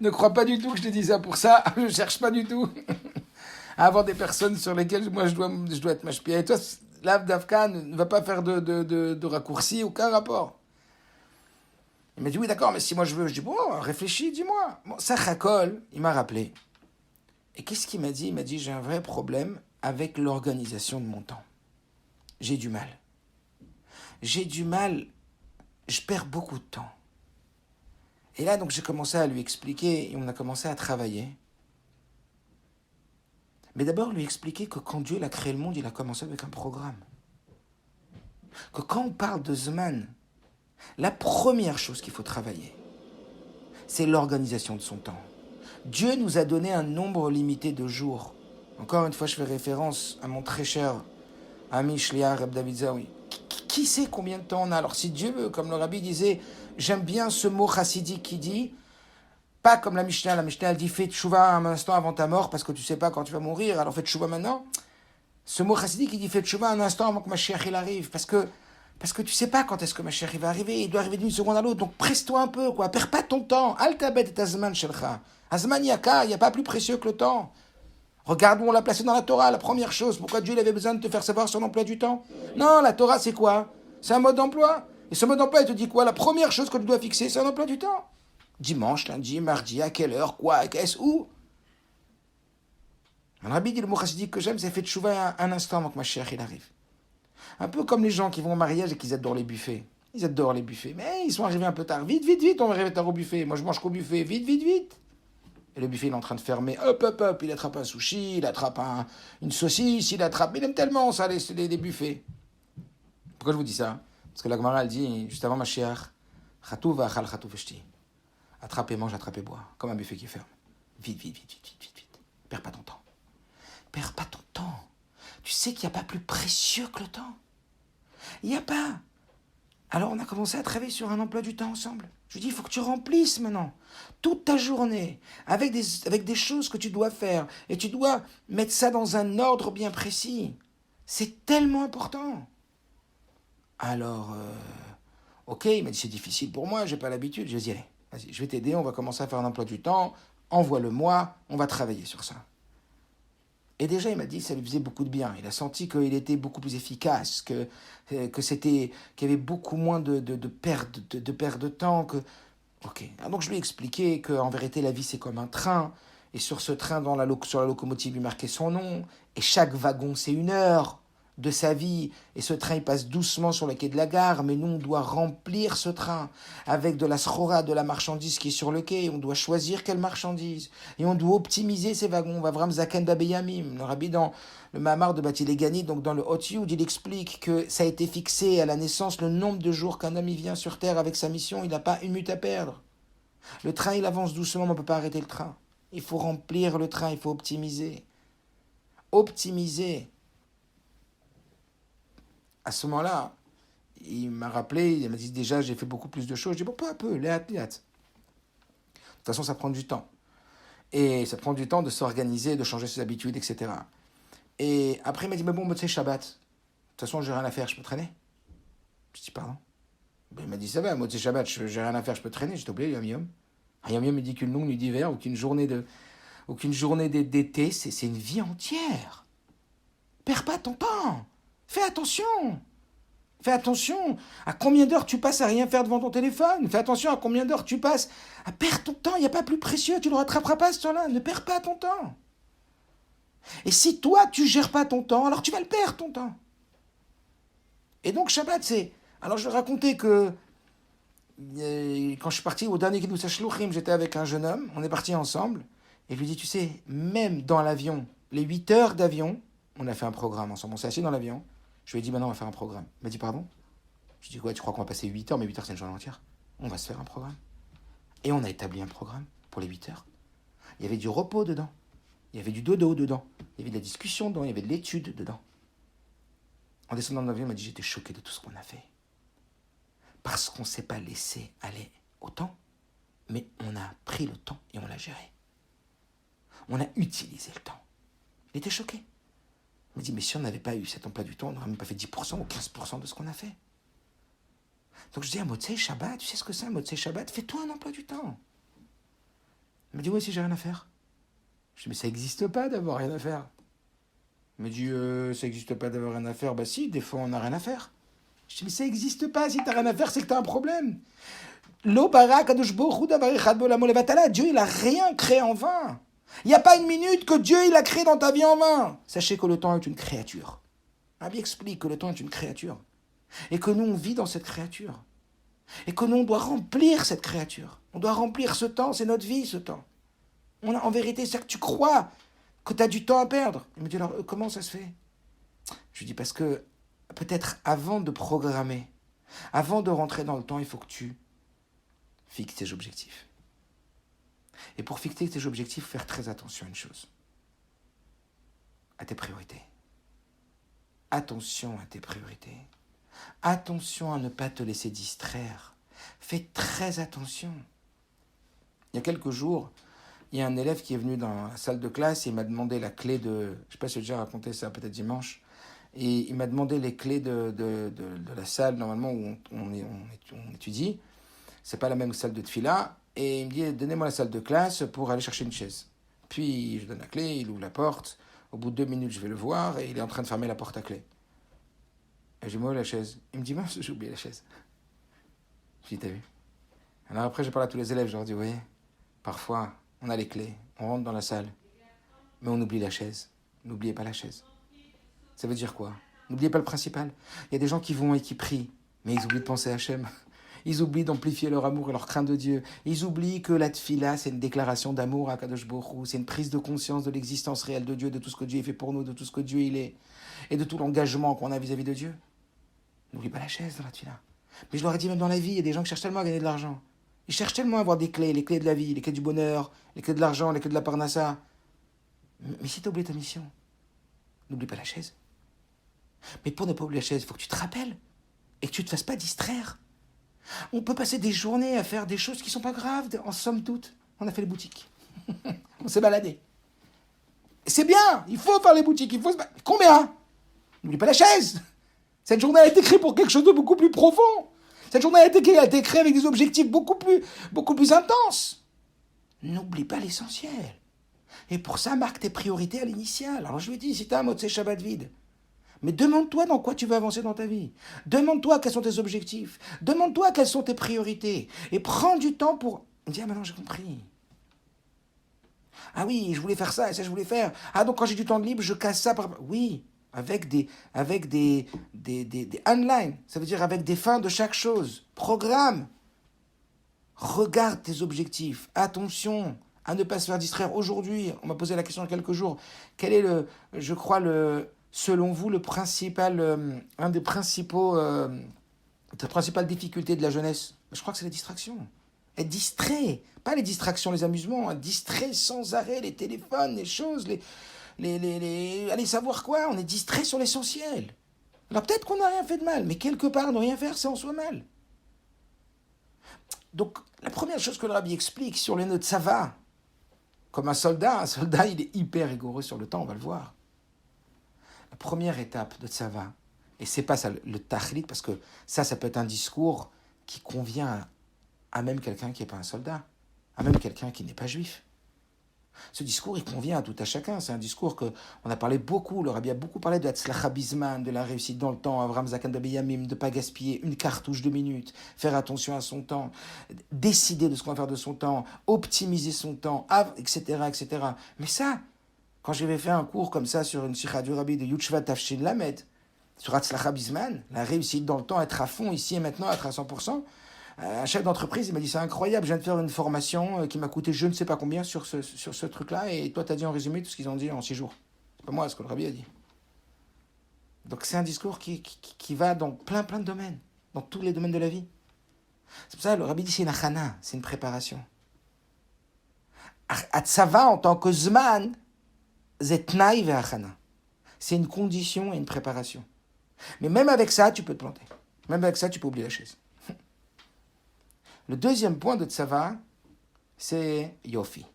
[SPEAKER 1] ne crois pas du tout que je te dis ça pour ça, je cherche pas du tout à avoir des personnes sur lesquelles moi je dois être mashpia. Et toi, l'Avdavka ne va pas faire de raccourci, aucun rapport. Il m'a dit, oui, d'accord, mais si moi je veux, je dis, bon, réfléchis, dis-moi. Bon, ça racole, il m'a rappelé. Et qu'est-ce qu'il m'a dit? Il m'a dit, j'ai un vrai problème avec l'organisation de mon temps. J'ai du mal. Je perds beaucoup de temps. Et là, donc, j'ai commencé à lui expliquer, et on a commencé à travailler. Mais d'abord, lui expliquer que quand Dieu a créé le monde, il a commencé avec un programme. Que quand on parle de Zman, la première chose qu'il faut travailler, c'est l'organisation de son temps. Dieu nous a donné un nombre limité de jours. Encore une fois, je fais référence à mon très cher ami Shliach Reb David Zawi. Qui sait combien de temps on a? Alors si Dieu veut, comme le rabbi disait, j'aime bien ce mot chassidique qui dit, pas comme la Mishnah elle dit fais tchouva un instant avant ta mort parce que tu sais pas quand tu vas mourir, alors fais tchouva maintenant. Ce mot chassidique il dit fais tchouva un instant avant que Mashiach il arrive parce que tu sais pas quand est-ce que Mashiach va arriver, il doit arriver d'une seconde à l'autre, donc presse-toi un peu, quoi, perds pas ton temps, al tabet et azman shelcha. Azman yaka, il n'y a pas plus précieux que le temps. Regarde où on l'a placé dans la Torah, la première chose. Pourquoi Dieu avait besoin de te faire savoir son emploi du temps? Non, la Torah, c'est quoi? C'est un mode d'emploi. Et ce mode d'emploi, il te dit quoi? La première chose que tu dois fixer, c'est un emploi du temps. Dimanche, lundi, mardi, à quelle heure, quoi, qu'est-ce, où? Un rabbi dit le mot chassidique que j'aime, c'est fait tchouva un instant avant que ma chère il arrive. Un peu comme les gens qui vont au mariage et qui adorent les buffets. Ils adorent les buffets. Mais ils sont arrivés un peu tard. Vite, vite, vite, on va arriver tard au buffet. Moi, je mange qu'au buffet. Vite, vite, vite. Et le buffet, il est en train de fermer. Hop, hop, hop. Il attrape un sushi, il attrape une saucisse, il attrape... Il aime tellement ça, les buffets. Pourquoi je vous dis ça? Parce que la Gemara, elle dit, juste avant Mashiach, Chatou v'achal chatou v'shti. Attrape et mange, attrape et bois. Comme un buffet qui ferme. Vite, vite, vite, vite, vite, vite, vite. Perds pas ton temps. Perds pas ton temps. Tu sais qu'il n'y a pas plus précieux que le temps. Il n'y a pas. Alors on a commencé à travailler sur un emploi du temps ensemble. Je lui dis, il faut que tu remplisses maintenant toute ta journée avec des choses que tu dois faire. Et tu dois mettre ça dans un ordre bien précis. C'est tellement important. Alors, ok, il m'a dit, c'est difficile pour moi, j'ai pas l'habitude. Je lui ai dit, allez, vas-y, je vais t'aider, on va commencer à faire un emploi du temps. Envoie-le-moi, on va travailler sur ça. Et déjà, il m'a dit que ça lui faisait beaucoup de bien. Il a senti qu'il était beaucoup plus efficace, qu'il y avait beaucoup moins de perte de temps. Ok. Alors donc, je lui ai expliqué qu'en vérité, la vie, c'est comme un train. Et sur ce train, sur la locomotive, il marquait son nom. Et chaque wagon, c'est 1 heure de sa vie. Et ce train, il passe doucement sur le quai de la gare. Mais nous, on doit remplir ce train avec de la srora, de la marchandise qui est sur le quai. On doit choisir quelle marchandise. Et on doit optimiser ces wagons. On va vraiment Zaken Babeyamim. Le rabbi dans le Mahamar de Bati Legani, donc dans le Hot Yud, il explique que ça a été fixé à la naissance le nombre de jours qu'un homme y vient sur terre avec sa mission. Il n'a pas une minute à perdre. Le train, il avance doucement, mais on ne peut pas arrêter le train. Il faut remplir le train, il faut optimiser. Optimiser. À ce moment-là, il m'a rappelé, il m'a dit déjà, j'ai fait beaucoup plus de choses. J'ai dit, bon, peu à peu, léat. De toute façon, ça prend du temps. Et ça prend du temps de s'organiser, de changer ses habitudes, etc. Et après, il m'a dit, mais bon, tu sais, Shabbat. De toute façon, j'ai rien à faire, je peux traîner. Je dis, pardon. Ben, il m'a dit, ça va, moi, tu sais, Shabbat, j'ai rien à faire, je peux traîner. J'ai oublié, Yom Yom. Yom Yom, il dit qu'une longue nuit d'hiver ou qu'une journée d'été, c'est une vie entière. Perds pas ton temps. Fais attention. Fais attention à combien d'heures tu passes à rien faire devant ton téléphone. Fais attention à combien d'heures tu passes à perdre ton temps. Il n'y a pas plus précieux, tu ne le rattraperas pas ce temps-là. Ne perds pas ton temps. Et si toi, tu ne gères pas ton temps, alors tu vas le perdre, ton temps. Et donc, Shabbat, c'est... Alors, je vais raconter que quand je suis parti au dernier Kiddush HaShluchim, j'étais avec un jeune homme, on est partis ensemble, et je lui dis, tu sais, même dans l'avion, les 8 heures d'avion, on a fait un programme ensemble. On s'est assis dans l'avion, je lui ai dit, maintenant, on va faire un programme. Il m'a dit, pardon? Je lui ai dit, ouais, tu crois qu'on va passer 8 heures, mais 8 heures, c'est une journée entière. On va se faire un programme. Et on a établi un programme pour les 8 heures. Il y avait du repos dedans. Il y avait du dodo dedans. Il y avait de la discussion dedans. Il y avait de l'étude dedans. En descendant de l'avion, il m'a dit, j'étais choqué de tout ce qu'on a fait. Parce qu'on ne s'est pas laissé aller au temps, mais on a pris le temps et on l'a géré. On a utilisé le temps. Il était choqué. Il m'a dit, mais si on n'avait pas eu cet emploi du temps, on n'aurait même pas fait 10% ou 15% de ce qu'on a fait. Donc je dis à Motzei Shabbat, tu sais ce que c'est un Motzei Shabbat? Fais-toi un emploi du temps. Il m'a dit, oui, si j'ai rien à faire. Je dis, mais ça n'existe pas d'avoir rien à faire. Il m'a dit, ça n'existe pas d'avoir rien à faire. Bah si, des fois on n'a rien à faire. Je dis, mais ça n'existe pas. Si tu n'as rien à faire, c'est que tu as un problème. Dieu, il n'a rien créé en vain. Il n'y a pas une minute que Dieu il a créé dans ta vie en vain. Sachez que le temps est une créature. Rabbi explique que le temps est une créature. Et que nous, on vit dans cette créature. Et que nous, on doit remplir cette créature. On doit remplir ce temps. C'est notre vie, ce temps. En vérité, c'est que tu crois que tu as du temps à perdre. Il me dit, alors, comment ça se fait? Je lui dis, parce que peut-être avant de programmer, avant de rentrer dans le temps, il faut que tu fixes tes objectifs. Et pour fixer tes objectifs, faire très attention à une chose. À tes priorités. Attention à tes priorités. Attention à ne pas te laisser distraire. Fais très attention. Il y a quelques jours, il y a un élève qui est venu dans la salle de classe et il m'a demandé la clé de... Je ne sais pas si j'ai déjà raconté ça, peut-être dimanche. Et il m'a demandé les clés de la salle, normalement, où on étudie. Ce n'est pas la même salle de Tfila. Et il me dit, donnez-moi la salle de classe pour aller chercher une chaise. Puis, je donne la clé, il ouvre la porte. Au bout de 2 minutes, je vais le voir et il est en train de fermer la porte à clé. Et je dis, moi, la chaise. Il me dit, mince, j'ai oublié la chaise. Je dis, t'as vu? Alors après, je parle à tous les élèves, je leur dis, vous voyez, parfois, on a les clés, on rentre dans la salle, mais on oublie la chaise. N'oubliez pas la chaise. Ça veut dire quoi? N'oubliez pas le principal. Il y a des gens qui vont et qui prient, mais ils oublient de penser à Hachem. Ils oublient d'amplifier leur amour et leur crainte de Dieu. Ils oublient que la tfila, c'est une déclaration d'amour à Kadosh Baruch Hu. C'est une prise de conscience de l'existence réelle de Dieu, de tout ce que Dieu fait pour nous, de tout ce que Dieu il est, et de tout l'engagement qu'on a vis-à-vis de Dieu. N'oublie pas la chaise dans la tfila. Mais je leur ai dit, même dans la vie, il y a des gens qui cherchent tellement à gagner de l'argent. Ils cherchent tellement à avoir des clés, les clés de la vie, les clés du bonheur, les clés de l'argent, les clés de la parnassa. Mais si tu oublies ta mission, n'oublie pas la chaise. Mais pour ne pas oublier la chaise, il faut que tu te rappelles et que tu ne te fasses pas distraire. On peut passer des journées à faire des choses qui ne sont pas graves, en somme toute. On a fait les boutiques. On s'est baladé. C'est bien, il faut faire les boutiques, il faut se balader. Combien? N'oublie pas la chaise. Cette journée a été créée pour quelque chose de beaucoup plus profond. Cette journée a été créée avec des objectifs beaucoup plus intenses. N'oublie pas l'essentiel. Et pour ça, marque tes priorités à l'initiale. Alors je lui dis, si tu as un Motzei Shabbat vide, mais demande-toi dans quoi tu veux avancer dans ta vie. Demande-toi quels sont tes objectifs. Demande-toi quelles sont tes priorités. Et prends du temps pour... Il me dit, ah maintenant j'ai compris. Ah oui, je voulais faire ça et ça je voulais faire. Ah donc quand j'ai du temps de libre, je casse ça par... Oui, avec des online. Ça veut dire avec des fins de chaque chose. Programme. Regarde tes objectifs. Attention à ne pas se faire distraire. Aujourd'hui, on m'a posé la question il y a quelques jours. Quel est selon vous, un des principales difficultés de la jeunesse? Je crois que c'est la distraction. Être distrait. Pas les distractions, les amusements. Hein. Distrait sans arrêt, les téléphones, les choses, allez savoir quoi. On est distrait sur l'essentiel. Alors peut-être qu'on n'a rien fait de mal, mais quelque part, ne rien faire, c'est en soi mal. Donc, la première chose que le rabbi explique sur les notes, ça va. Comme un soldat, il est hyper rigoureux sur le temps, on va le voir. La première étape de Tzava, et c'est pas ça le tachlit, parce que ça peut être un discours qui convient à même quelqu'un qui n'est pas un soldat, à même quelqu'un qui n'est pas juif. Ce discours, il convient à tout à chacun. C'est un discours qu'on a parlé beaucoup. Le rabbi a beaucoup parlé de Hatzlacha Bisman, de la réussite dans le temps, Avram Zakan de Beyamim, de ne pas gaspiller une cartouche de minutes, faire attention à son temps, décider de ce qu'on va faire de son temps, optimiser son temps, etc., etc. Mais ça, quand j'avais fait un cours comme ça sur une sikha du rabbi de Yudshvat Tafshin Lamed, sur Hatzlacha Bisman, la réussite dans le temps, être à fond ici et maintenant, être à 100%, un chef d'entreprise, il m'a dit, c'est incroyable, je viens de faire une formation qui m'a coûté je ne sais pas combien sur ce truc-là, et toi, tu as dit en résumé tout ce qu'ils ont dit en 6 jours. C'est pas moi, ce que le rabbi a dit. Donc c'est un discours qui va dans plein de domaines, dans tous les domaines de la vie. C'est pour ça que le rabbi dit, c'est une achana, c'est une préparation. Atzava, en tant que zman, zetnaï ve'achana. C'est une condition et une préparation. Mais même avec ça, tu peux te planter. Même avec ça, tu peux oublier la chaise. Le deuxième point de Tzava, c'est Yofi.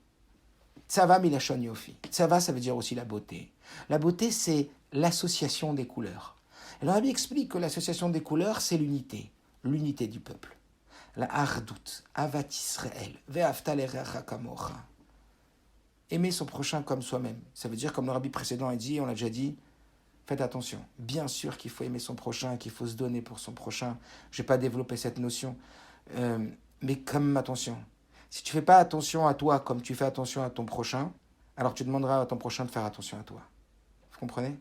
[SPEAKER 1] Tzava milachon Yofi. Tzava, ça veut dire aussi la beauté. La beauté, c'est l'association des couleurs. Et le rabbi explique que l'association des couleurs, c'est l'unité. L'unité du peuple. La hardout, avat Israël, ve'afta l'erecha kamocha. Aimer son prochain comme soi-même. Ça veut dire, comme le rabbi précédent a dit, on l'a déjà dit, faites attention. Bien sûr qu'il faut aimer son prochain, qu'il faut se donner pour son prochain. Je ne vais pas développer cette notion. Mais comme attention, si tu ne fais pas attention à toi comme tu fais attention à ton prochain, alors tu demanderas à ton prochain de faire attention à toi. Vous comprenez?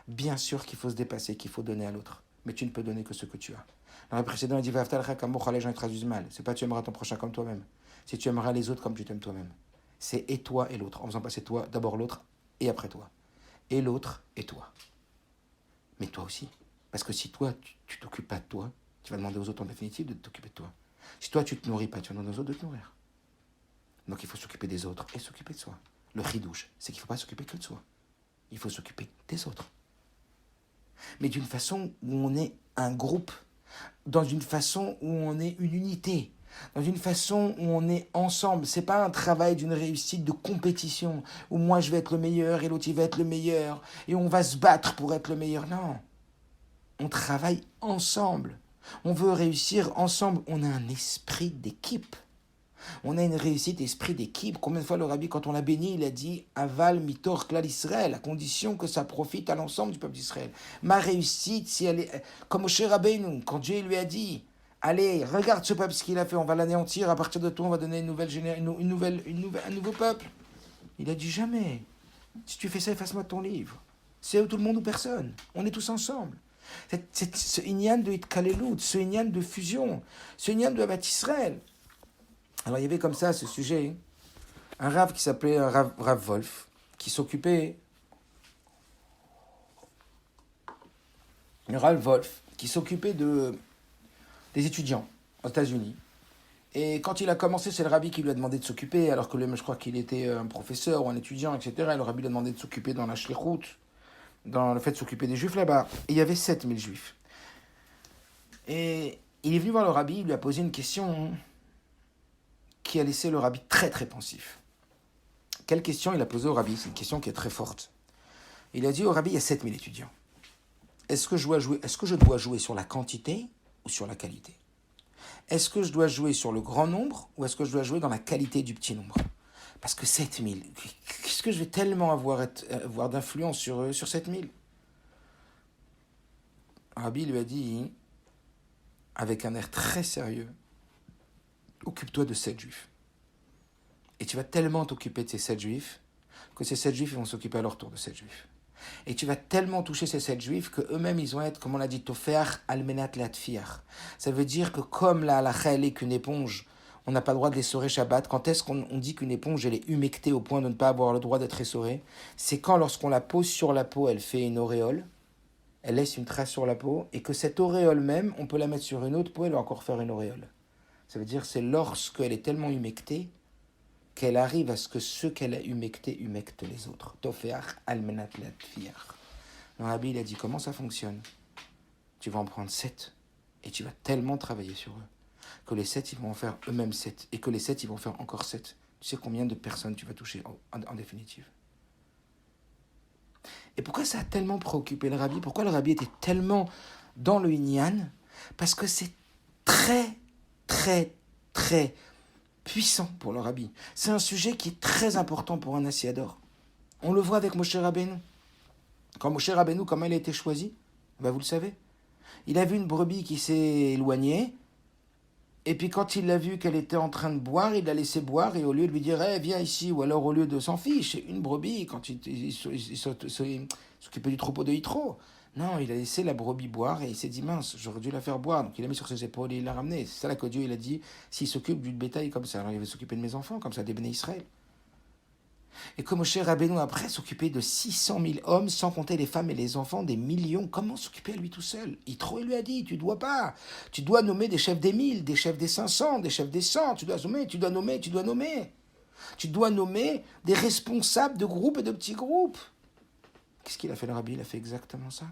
[SPEAKER 1] Bien sûr qu'il faut se dépasser, qu'il faut donner à l'autre, mais tu ne peux donner que ce que tu as. Dans le précédent, il dit les gens traduisent mal. C'est pas tu aimeras ton prochain comme toi-même. C'est tu aimeras les autres comme tu t'aimes toi-même. C'est et toi et l'autre, en faisant passer toi, d'abord l'autre et après toi. Et l'autre et toi. Mais toi aussi. Parce que si toi, tu t'occupes pas de toi, tu vas demander aux autres en définitive de t'occuper de toi. Si toi, tu ne te nourris pas, tu vas demander aux autres de te nourrir. Donc il faut s'occuper des autres et s'occuper de soi. Le ridouche, c'est qu'il ne faut pas s'occuper que de soi. Il faut s'occuper des autres. Mais d'une façon où on est un groupe, dans une façon où on est une unité, dans une façon où on est ensemble. C'est pas un travail d'une réussite de compétition, où moi je vais être le meilleur et l'autre il va être le meilleur, et on va se battre pour être le meilleur. Non. On travaille ensemble. On veut réussir ensemble. On a un esprit d'équipe. On a une réussite, esprit d'équipe. Combien de fois le rabbi, quand on l'a béni, il a dit Aval mitor klal Israël, à condition que ça profite à l'ensemble du peuple d'Israël. Ma réussite, si elle est comme Moshe Rabbeinu, quand Dieu lui a dit allez, regarde ce peuple, ce qu'il a fait, on va l'anéantir, à partir de toi, on va donner un nouveau peuple. Il a dit jamais. Si tu fais ça, efface-moi de ton livre. C'est tout le monde ou personne. On est tous ensemble. C'est ce inyan de Itkalelut, ce inyan de fusion, ce inyan de Avat Israël. Alors il y avait comme ça, ce sujet, un Rav qui s'appelait Rav Wolf, qui s'occupait... Un Rav Wolf, qui s'occupait des étudiants aux États-Unis. Et quand il a commencé, c'est le rabbi qui lui a demandé de s'occuper, alors que je crois qu'il était un professeur ou un étudiant, etc. Et le rabbi lui a demandé de s'occuper dans la shlichut, dans le fait de s'occuper des juifs là-bas. Et il y avait 7000 juifs. Et il est venu voir le rabbi, il lui a posé une question qui a laissé le rabbi très très pensif. Quelle question il a posée au rabbi? C'est une question qui est très forte. Il a dit au rabbi, il y a 7000 étudiants. Est-ce que je dois jouer sur la quantité ou sur la qualité? Est-ce que je dois jouer sur le grand nombre ou est-ce que je dois jouer dans la qualité du petit nombre? Parce que 7000, qu'est-ce que je vais tellement avoir d'influence sur 7000? Rabbi lui a dit, avec un air très sérieux, occupe-toi de 7 juifs. Et tu vas tellement t'occuper de ces 7 juifs que ces 7 juifs vont s'occuper à leur tour de 7 juifs. Et tu vas tellement toucher ces 7 juifs qu'eux-mêmes, ils vont être, comme on l'a dit, tofer almenat latfir. Ça veut dire que comme la halakha, elle est qu'une éponge, on n'a pas le droit de l'essorer Shabbat. Quand est-ce qu'on dit qu'une éponge, elle est humectée au point de ne pas avoir le droit d'être essorée? C'est quand, lorsqu'on la pose sur la peau, elle fait une auréole, elle laisse une trace sur la peau, et que cette auréole même, on peut la mettre sur une autre peau et encore faire une auréole. Ça veut dire c'est lorsqu'elle est tellement humectée qu'elle arrive à ce que ceux qu'elle a humectés humectent les autres. Tofeach almenat latfiach. Le rabbi, il a dit comment ça fonctionne. Tu vas en prendre 7 et tu vas tellement travailler sur eux que les 7, ils vont en faire eux-mêmes 7 et que les 7, ils vont faire encore 7. Tu sais combien de personnes tu vas toucher en définitive. Et pourquoi ça a tellement préoccupé le rabbi? Pourquoi le rabbi était tellement dans le Inyan? Parce que c'est très, très, très puissant pour le rabbi. C'est un sujet qui est très important pour un Assiador. On le voit avec Moshe Rabbeinu. Quand Moshe Rabbeinu, comment il a été choisi? Vous le savez. Il a vu une brebis qui s'est éloignée, et puis quand il a vu qu'elle était en train de boire, il l'a laissé boire, et au lieu de lui dire hey, « viens ici », ou alors au lieu de s'en fiche, une brebis, quand il s'occupait du troupeau de Yitro, non, il a laissé la brebis boire, et il s'est dit « mince, j'aurais dû la faire boire », donc il l'a mis sur ses épaules et il l'a ramené. C'est ça là que Dieu il a dit « s'il s'occupe du bétail comme ça, alors il va s'occuper de mes enfants, comme ça, des béné Israël ». Et que Moshe Rabbeinu après s'occupait de 600 000 hommes, sans compter les femmes et les enfants, des millions, comment s'occuper à lui tout seul? Yitro, il lui a dit, tu dois nommer des chefs des 1000, des chefs des 500, des chefs des 100, tu dois nommer des responsables de groupes et de petits groupes. Qu'est-ce qu'il a fait le rabbi? Il a fait exactement ça.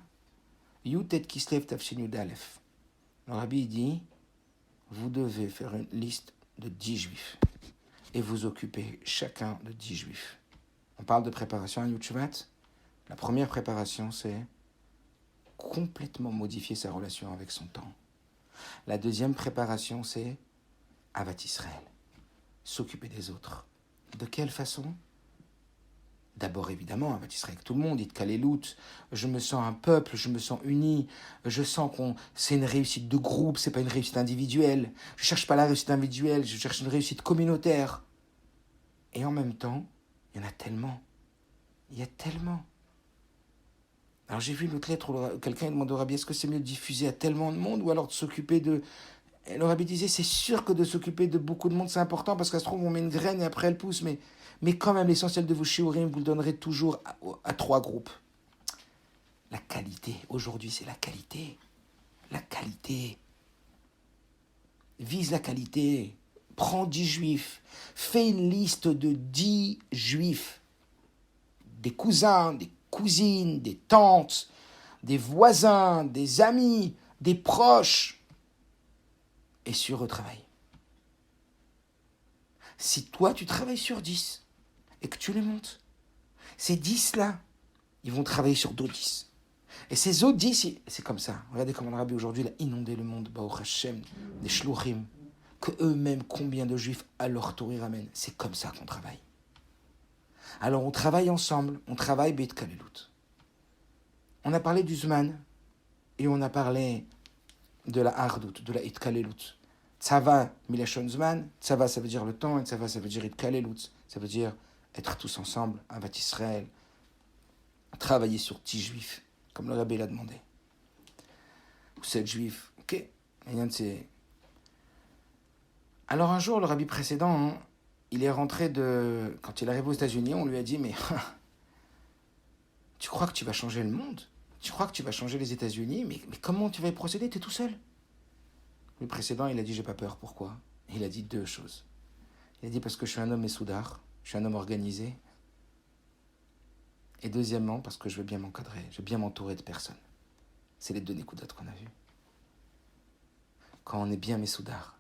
[SPEAKER 1] Yutet Kislev Tafshin Yudalef. Le rabbi dit, vous devez faire une liste de 10 juifs. Et vous occupez chacun de 10 juifs. On parle de préparation à Yud Shvat. La première préparation, c'est complètement modifier sa relation avec son temps. La deuxième préparation, c'est Avat Israël, s'occuper des autres. De quelle façon? D'abord, évidemment, Avat Israël avec tout le monde, Itkalelut, je me sens un peuple, je me sens uni, je sens c'est une réussite de groupe, c'est pas une réussite individuelle. Je cherche pas la réussite individuelle, je cherche une réussite communautaire. Et en même temps, il y en a tellement. Il y a tellement. Alors j'ai vu une autre lettre où quelqu'un demande au rabbi, est-ce que c'est mieux de diffuser à tellement de monde ou alors de s'occuper de... Et le rabbi disait, c'est sûr que de s'occuper de beaucoup de monde, c'est important parce qu'à ce trouve, on met une graine et après elle pousse. Mais quand même, l'essentiel de vos shiurim, vous le donnerez toujours à 3 groupes. La qualité. Aujourd'hui, c'est la qualité. La qualité. Vise la qualité. Prends 10 juifs. Fais une liste de 10 juifs. Des cousins, des cousines, des tantes, des voisins, des amis, des proches. Et sur eux travaille. Si toi, tu travailles sur 10 et que tu les montes, ces 10-là, ils vont travailler sur d'autres 10. Et ces autres 10, c'est comme ça. Regardez comment le rabbi aujourd'hui il a inondé le monde, Baruch Hashem, des shluchim, que eux-mêmes, combien de juifs à leur tour ils ramènent. C'est comme ça qu'on travaille. Alors on travaille ensemble, on travaille Beit Kalelut. On a parlé du Zman et on a parlé de la Hardout, de la Itkalelut. Tzava, Milashon Zman, Tzava ça veut dire le temps et Tzava ça veut dire Itkalelut. Ça veut dire être tous ensemble, Avat Israël, travailler sur 10 juifs, comme le rabbi l'a demandé. Ou 7 juifs, ok. Alors un jour, le rabbi précédent, il est rentré quand il est arrivé aux États-Unis, on lui a dit, mais tu crois que tu vas changer le monde? Tu crois que tu vas changer les États-Unis? Mais comment tu vas y procéder? Tu es tout seul. Le précédent, il a dit, j'ai pas peur. Pourquoi? Il a dit 2 choses. Il a dit, parce que je suis un homme messoudar, je suis un homme organisé. Et deuxièmement, parce que je veux bien m'encadrer, je veux bien m'entourer de personnes. C'est les 2 nékoudotes qu'on a vues. Quand on est bien messoudar,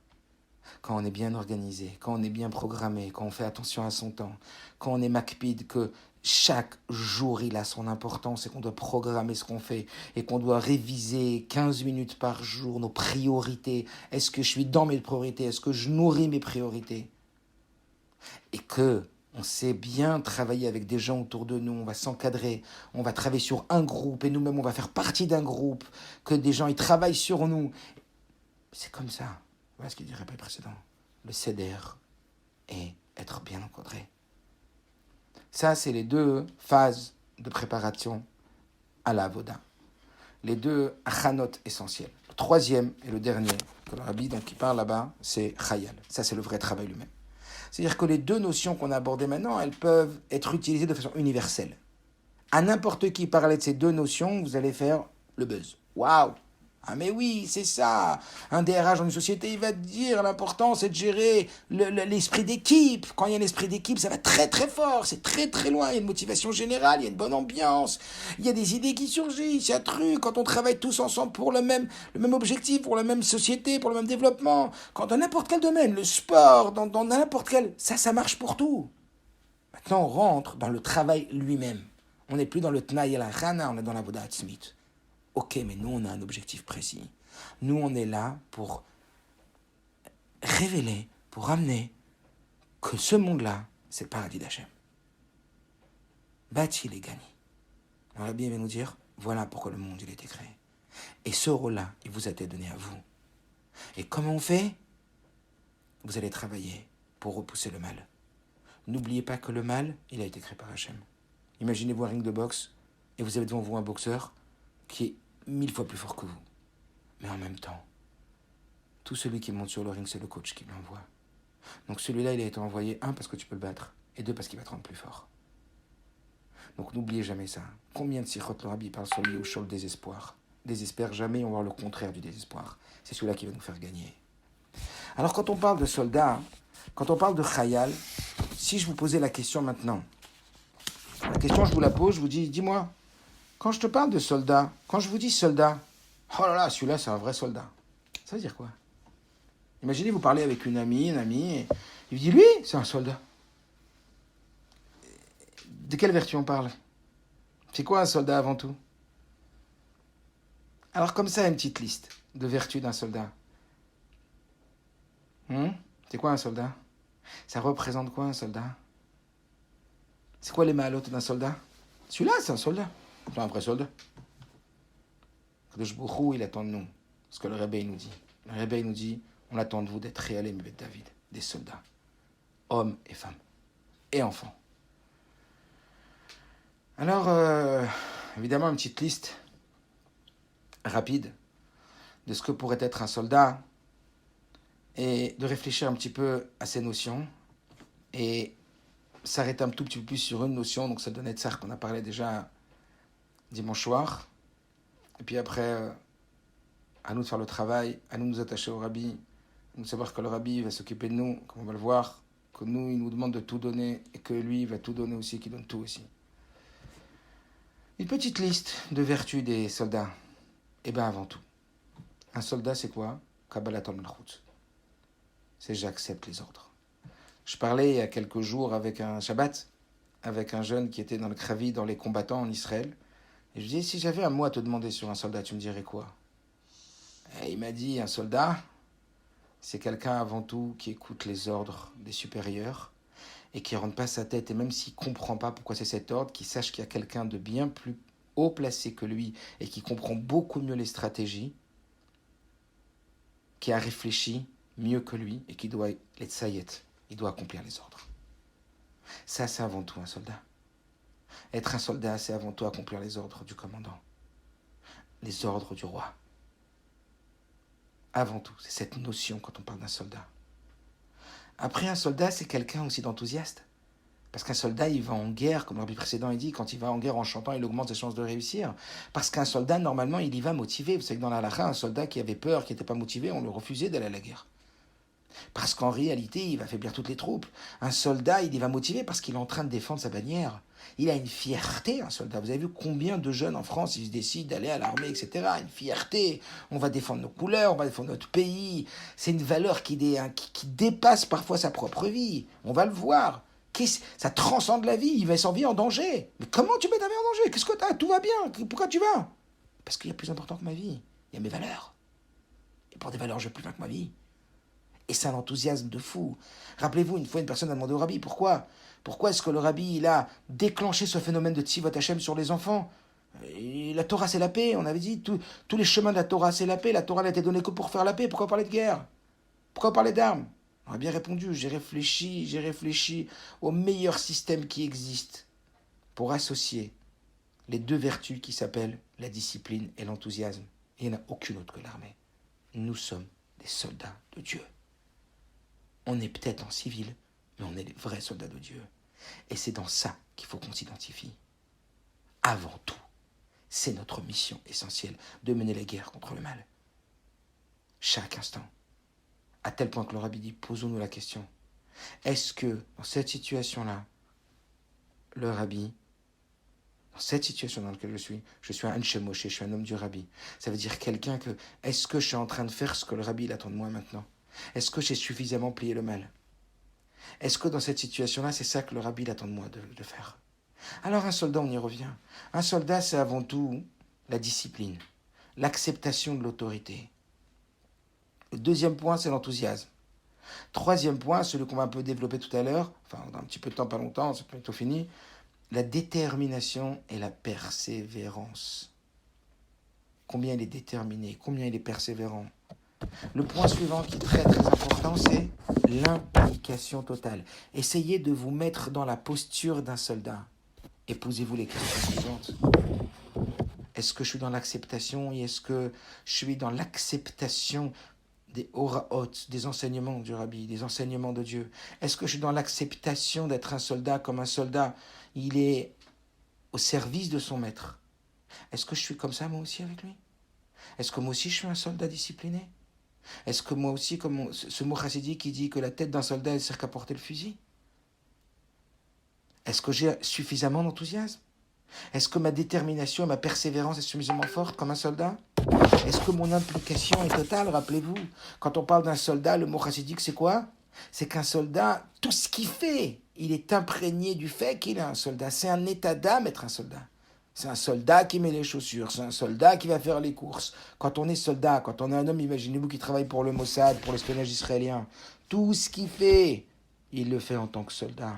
[SPEAKER 1] quand on est bien organisé, quand on est bien programmé, quand on fait attention à son temps, quand on est makpid, que chaque jour il a son importance et qu'on doit programmer ce qu'on fait et qu'on doit réviser 15 minutes par jour nos priorités. Est-ce que je suis dans mes priorités? Est-ce que je nourris mes priorités? Et que on sait bien travailler avec des gens autour de nous, on va s'encadrer, on va travailler sur un groupe et nous-mêmes on va faire partie d'un groupe, que des gens ils travaillent sur nous. C'est comme ça. Voilà ce qu'il dirait pas le précédent. Le seder et être bien encadré. Ça, c'est les 2 phases de préparation à la avoda. Les 2 achanot essentiels. Le 3e et le dernier, que le rabbi donc, qui parle là-bas, c'est chayal. Ça, c'est le vrai travail lui-même. C'est-à-dire que les 2 notions qu'on a abordées maintenant, elles peuvent être utilisées de façon universelle. À n'importe qui parler de ces 2 notions, vous allez faire le buzz. Waouh! Ah mais oui, c'est ça. Un DRH dans une société, il va te dire l'important c'est de gérer l'esprit d'équipe. Quand il y a l'esprit d'équipe, ça va très très fort, c'est très très loin. Il y a une motivation générale, il y a une bonne ambiance, il y a des idées qui surgissent, il y a un truc. Quand on travaille tous ensemble pour le même objectif, pour la même société, pour le même développement, quand dans n'importe quel domaine, le sport, dans n'importe quel, ça marche pour tout. Maintenant, on rentre dans le travail lui-même. On n'est plus dans le Tnaï et la Rana, on est dans la Voda Atzmit. Ok, mais nous, on a un objectif précis. Nous, on est là pour révéler, pour amener que ce monde-là, c'est le paradis d'Hachem. Bâti les gagné. Le Rabbi va nous dire, voilà pourquoi le monde, il a été créé. Et ce rôle-là, il vous a été donné à vous. Et comment on fait? Vous allez travailler pour repousser le mal. N'oubliez pas que le mal, il a été créé par Hachem. Imaginez-vous un ring de boxe, et vous avez devant vous un boxeur qui est 1000 fois plus fort que vous. Mais en même temps, tout celui qui monte sur le ring, c'est le coach qui l'envoie. Donc celui-là, il a été envoyé, un, parce que tu peux le battre, et deux, parce qu'il va te rendre plus fort. Donc n'oubliez jamais ça. Combien de sikhot le Rabbi parle sur lui ou sur le désespoir? Désespère jamais, on va voir le contraire du désespoir. C'est celui-là qui va nous faire gagner. Alors quand on parle de soldats, quand on parle de khayal, si je vous posais la question maintenant, la question je vous la pose, je vous dis, dis-moi, quand je te parle de soldat, quand je vous dis soldat, oh là là, celui-là c'est un vrai soldat. Ça veut dire quoi? Imaginez, vous parlez avec un ami, et il vous dit, lui, c'est un soldat. De quelle vertu on parle? C'est quoi un soldat avant tout? Alors comme ça, une petite liste de vertus d'un soldat. C'est quoi un soldat? Ça représente quoi un soldat? C'est quoi les mahalotes d'un soldat? Celui-là, c'est un soldat. C'est un vrai soldat. Kadosh Baruch Hu, il attend de nous. Ce que le Rebbe nous dit. Le Rebbe nous dit, on attend de vous d'être réalés, mais David, des soldats. Hommes et femmes. Et enfants. Alors, évidemment, une petite liste rapide de ce que pourrait être un soldat et de réfléchir un petit peu à ces notions et s'arrêter un tout petit peu plus sur une notion, donc ça donnait de ça qu'on a parlé déjà dimanche soir. Et puis après, à nous de faire le travail, à nous de nous attacher au Rabbi, de savoir que le Rabbi va s'occuper de nous, comme on va le voir, que nous, il nous demande de tout donner et que lui, il va tout donner aussi, qu'il donne tout aussi. Une petite liste de vertus des soldats. Eh bien, avant tout, un soldat, c'est quoi? Kabbalat al-Malchut. C'est j'accepte les ordres. Je parlais il y a quelques jours avec un Shabbat, avec un jeune qui était dans le Kravi, dans les combattants en Israël. Et je lui dis, si j'avais un mot à te demander sur un soldat, tu me dirais quoi? Et il m'a dit, un soldat, c'est quelqu'un avant tout qui écoute les ordres des supérieurs et qui ne rentre pas sa tête. Et même s'il ne comprend pas pourquoi c'est cet ordre, qu'il sache qu'il y a quelqu'un de bien plus haut placé que lui et qui comprend beaucoup mieux les stratégies, qui a réfléchi mieux que lui et qui doit les tsayet, il doit accomplir les ordres. Ça, c'est avant tout un soldat. Être un soldat, c'est avant tout accomplir les ordres du commandant, les ordres du roi. Avant tout, c'est cette notion quand on parle d'un soldat. Après, un soldat, c'est quelqu'un aussi d'enthousiaste. Parce qu'un soldat, il va en guerre, comme l'Arbi précédent il dit, quand il va en guerre en chantant, il augmente ses chances de réussir. Parce qu'un soldat, normalement, il y va motivé. Vous savez que dans la halakha, un soldat qui avait peur, qui n'était pas motivé, on le refusait d'aller à la guerre. Parce qu'en réalité, il va affaiblir toutes les troupes. Un soldat, il y va motivé parce qu'il est en train de défendre sa bannière. Il a une fierté, un soldat. Vous avez vu combien de jeunes en France, ils décident d'aller à l'armée, etc. Une fierté. On va défendre nos couleurs, on va défendre notre pays. C'est une valeur qui dépasse parfois sa propre vie. On va le voir. Ça transcende la vie, il va sa vie en danger. Mais comment tu mets ta vie en danger? Qu'est-ce que t'as? Tout va bien. Pourquoi tu vas? Parce qu'il y a plus important que ma vie. Il y a mes valeurs. Et pour des valeurs, je vais plus loin que ma vie. Et c'est un enthousiasme de fou. Rappelez-vous, une fois, une personne a demandé au Rabbi, pourquoi est-ce que le Rabbi, il a déclenché ce phénomène de Tzivot Hashem sur les enfants? Et la Torah, c'est la paix. On avait dit, tous les chemins de la Torah, c'est la paix. La Torah, elle a été donnée que pour faire la paix. Pourquoi parler de guerre? Pourquoi parler d'armes? On a bien répondu, j'ai réfléchi au meilleur système qui existe pour associer les deux vertus qui s'appellent la discipline et l'enthousiasme. Il n'y en a aucune autre que l'armée. Nous sommes des soldats de Dieu. On est peut-être en civil, mais on est les vrais soldats de Dieu. Et c'est dans ça qu'il faut qu'on s'identifie. Avant tout. C'est notre mission essentielle de mener la guerre contre le mal. Chaque instant. À tel point que le rabbi dit, posons-nous la question. Est-ce que dans cette situation-là, le rabbi, dans cette situation dans laquelle je suis un Anshe Moshe, je suis un homme du rabbi. Ça veut dire quelqu'un que, est-ce que je suis en train de faire ce que le rabbi il attend de moi maintenant? Est-ce que j'ai suffisamment plié le mal? Est-ce que dans cette situation-là, c'est ça que le rabbi il attend de moi de faire? Alors un soldat, on y revient. Un soldat, c'est avant tout la discipline, l'acceptation de l'autorité. Le deuxième point, c'est l'enthousiasme. Troisième point, celui qu'on va un peu développer tout à l'heure, enfin on a un petit peu de temps, pas longtemps, c'est bientôt fini, la détermination et la persévérance. Combien il est déterminé, combien il est persévérant. Le point suivant qui est très très important, c'est l'implication totale. Essayez de vous mettre dans la posture d'un soldat et posez-vous les questions suivantes. Est-ce que je suis dans l'acceptation et est-ce que je suis dans l'acceptation des oraot, des enseignements du rabbi, des enseignements de Dieu? Est-ce que je suis dans l'acceptation d'être un soldat comme un soldat? Il est au service de son maître. Est-ce que je suis comme ça moi aussi avec lui? Est-ce que moi aussi je suis un soldat discipliné? Est-ce que moi aussi, comme ce mot chassidique qui dit que la tête d'un soldat ne sert qu'à porter le fusil? Est-ce que j'ai suffisamment d'enthousiasme? Est-ce que ma détermination et ma persévérance est suffisamment forte comme un soldat? Est-ce que mon implication est totale? Rappelez-vous, quand on parle d'un soldat, le mot chassidique, c'est quoi? C'est qu'un soldat, tout ce qu'il fait, il est imprégné du fait qu'il est un soldat. C'est un état d'âme être un soldat. C'est un soldat qui met les chaussures, c'est un soldat qui va faire les courses. Quand on est soldat, quand on est un homme, imaginez-vous qui travaille pour le Mossad, pour l'espionnage israélien, tout ce qu'il fait, il le fait en tant que soldat.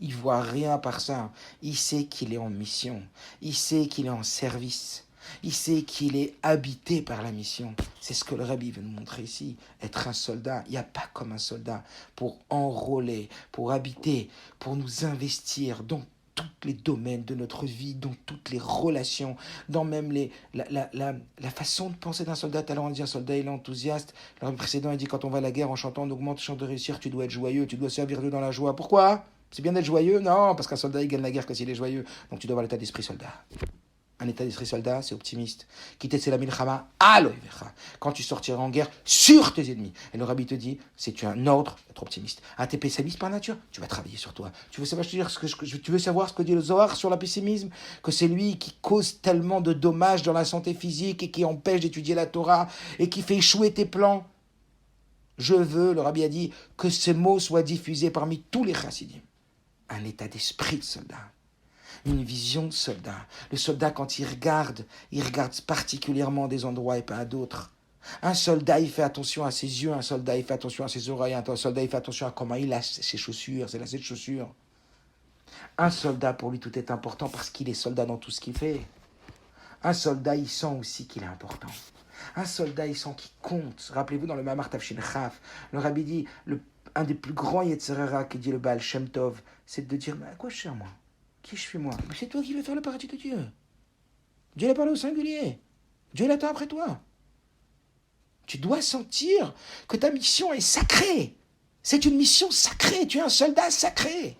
[SPEAKER 1] Il voit rien par ça. Il sait qu'il est en mission. Il sait qu'il est en service. Il sait qu'il est habité par la mission. C'est ce que le rabbi veut nous montrer ici. Être un soldat, il n'y a pas comme un soldat pour enrôler, pour habiter, pour nous investir dans tous les domaines de notre vie, dans toutes les relations, dans même la façon de penser d'un soldat. Alors on dit un soldat, il est enthousiaste. Le précédent, il dit quand on va à la guerre en chantant, on augmente le chance de réussir, tu dois être joyeux, tu dois servir Dieu dans la joie. Pourquoi? C'est bien d'être joyeux? Non, parce qu'un soldat, il gagne la guerre que s'il est joyeux. Donc tu dois avoir l'état d'esprit soldat. Un état d'esprit soldat, c'est optimiste. Quitter la milchama, aloïvecha. Quand tu sortiras en guerre sur tes ennemis. Et le rabbi te dit, c'est un ordre d'être optimiste. Un t'es pessimiste par nature, tu vas travailler sur toi. Tu veux savoir, tu veux savoir ce que dit le Zohar sur le pessimisme? Que c'est lui qui cause tellement de dommages dans la santé physique et qui empêche d'étudier la Torah et qui fait échouer tes plans. Je veux, le rabbi a dit, que ces mots soient diffusés parmi tous les chassidim. Un état d'esprit de soldat. Une vision de soldat. Le soldat, quand il regarde particulièrement des endroits et pas à d'autres. Un soldat, il fait attention à ses yeux, un soldat, il fait attention à ses oreilles, un soldat, il fait attention à comment il lâche ses chaussures, ses lacets de chaussures. Un soldat, pour lui, tout est important parce qu'il est soldat dans tout ce qu'il fait. Un soldat, il sent aussi qu'il est important. Un soldat, il sent qu'il compte. Rappelez-vous, dans le Mamar Tavshin Chaf, le rabbi dit, un des plus grands Yetzerara qui dit le Baal Shem Tov, c'est de dire, mais à quoi je sers moi? Qui je suis moi? Mais c'est toi qui veux faire le paradis de Dieu. Dieu l'a parlé au singulier. Dieu l'attend après toi. Tu dois sentir que ta mission est sacrée. C'est une mission sacrée. Tu es un soldat sacré.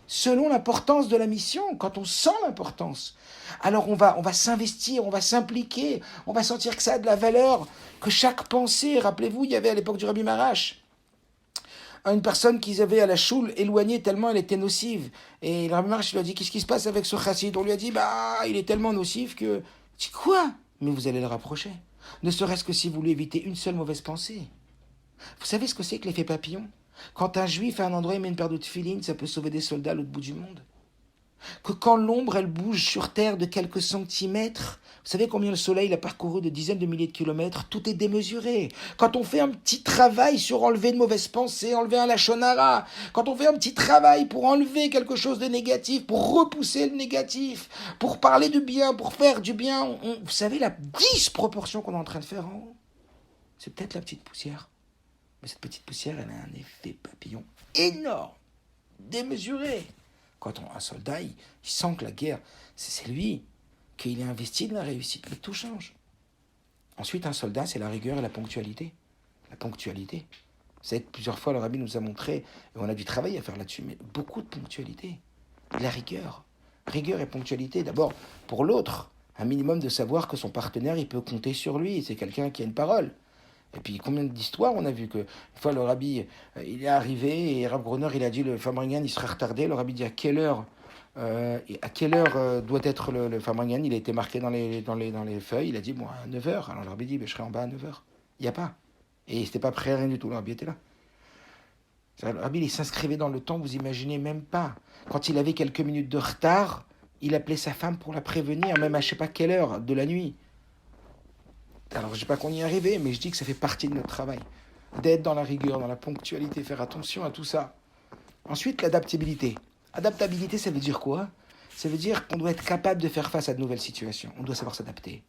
[SPEAKER 1] Selon l'importance de la mission, quand on sent l'importance, alors on va s'investir, on va s'impliquer, on va sentir que ça a de la valeur, que chaque pensée, rappelez-vous, il y avait à l'époque du Rabbi Marash, une personne qu'ils avaient à la choule éloignée tellement elle était nocive. Et le Rabbi Marash lui a dit, qu'est-ce qui se passe avec ce chassid? On lui a dit, il est tellement nocif que... Tu dis, quoi? Mais vous allez le rapprocher. Ne serait-ce que si vous lui évitez une seule mauvaise pensée. Vous savez ce que c'est que l'effet papillon? Quand un juif à un endroit il met une paire de tefilines, ça peut sauver des soldats à l'autre bout du monde. Que quand l'ombre elle bouge sur terre de quelques centimètres, vous savez combien le soleil a parcouru de dizaines de milliers de kilomètres? Tout est démesuré. Quand on fait un petit travail sur enlever de mauvaises pensées, enlever un lachonara, quand on fait un petit travail pour enlever quelque chose de négatif, pour repousser le négatif, pour parler du bien, pour faire du bien, vous savez la disproportion qu'on est en train de faire en haut, c'est peut-être la petite poussière. Mais cette petite poussière, elle a un effet papillon énorme, démesuré. Quand un soldat, il sent que la guerre, c'est lui, qu'il est investi de la réussite, mais tout change. Ensuite, un soldat, c'est la rigueur et la ponctualité. La ponctualité. Vous savez que plusieurs fois, le rabbi nous a montré, et on a dû travailler à faire là-dessus, mais beaucoup de ponctualité. La rigueur. Rigueur et ponctualité, d'abord, pour l'autre, un minimum de savoir que son partenaire, il peut compter sur lui, c'est quelqu'un qui a une parole. Et puis, combien d'histoires on a vu que, une fois, le rabbi, il est arrivé, et Rav Groner, il a dit, le Famringan, il sera retardé. Le rabbi dit, à quelle heure doit être le Famringan? Il a été marqué dans les feuilles. Il a dit, bon, à 9h. Alors, le rabbi dit, je serai en bas à 9h. Il n'y a pas. Et il n'était pas prêt à rien du tout. Le rabbi était là. Le rabbi, il s'inscrivait dans le temps, vous imaginez même pas. Quand il avait quelques minutes de retard, il appelait sa femme pour la prévenir, même à je ne sais pas quelle heure de la nuit. Alors, je ne dis pas qu'on y est arrivé, mais je dis que ça fait partie de notre travail. D'être dans la rigueur, dans la ponctualité, faire attention à tout ça. Ensuite, l'adaptabilité. Adaptabilité, ça veut dire quoi? Ça veut dire qu'on doit être capable de faire face à de nouvelles situations. On doit savoir s'adapter.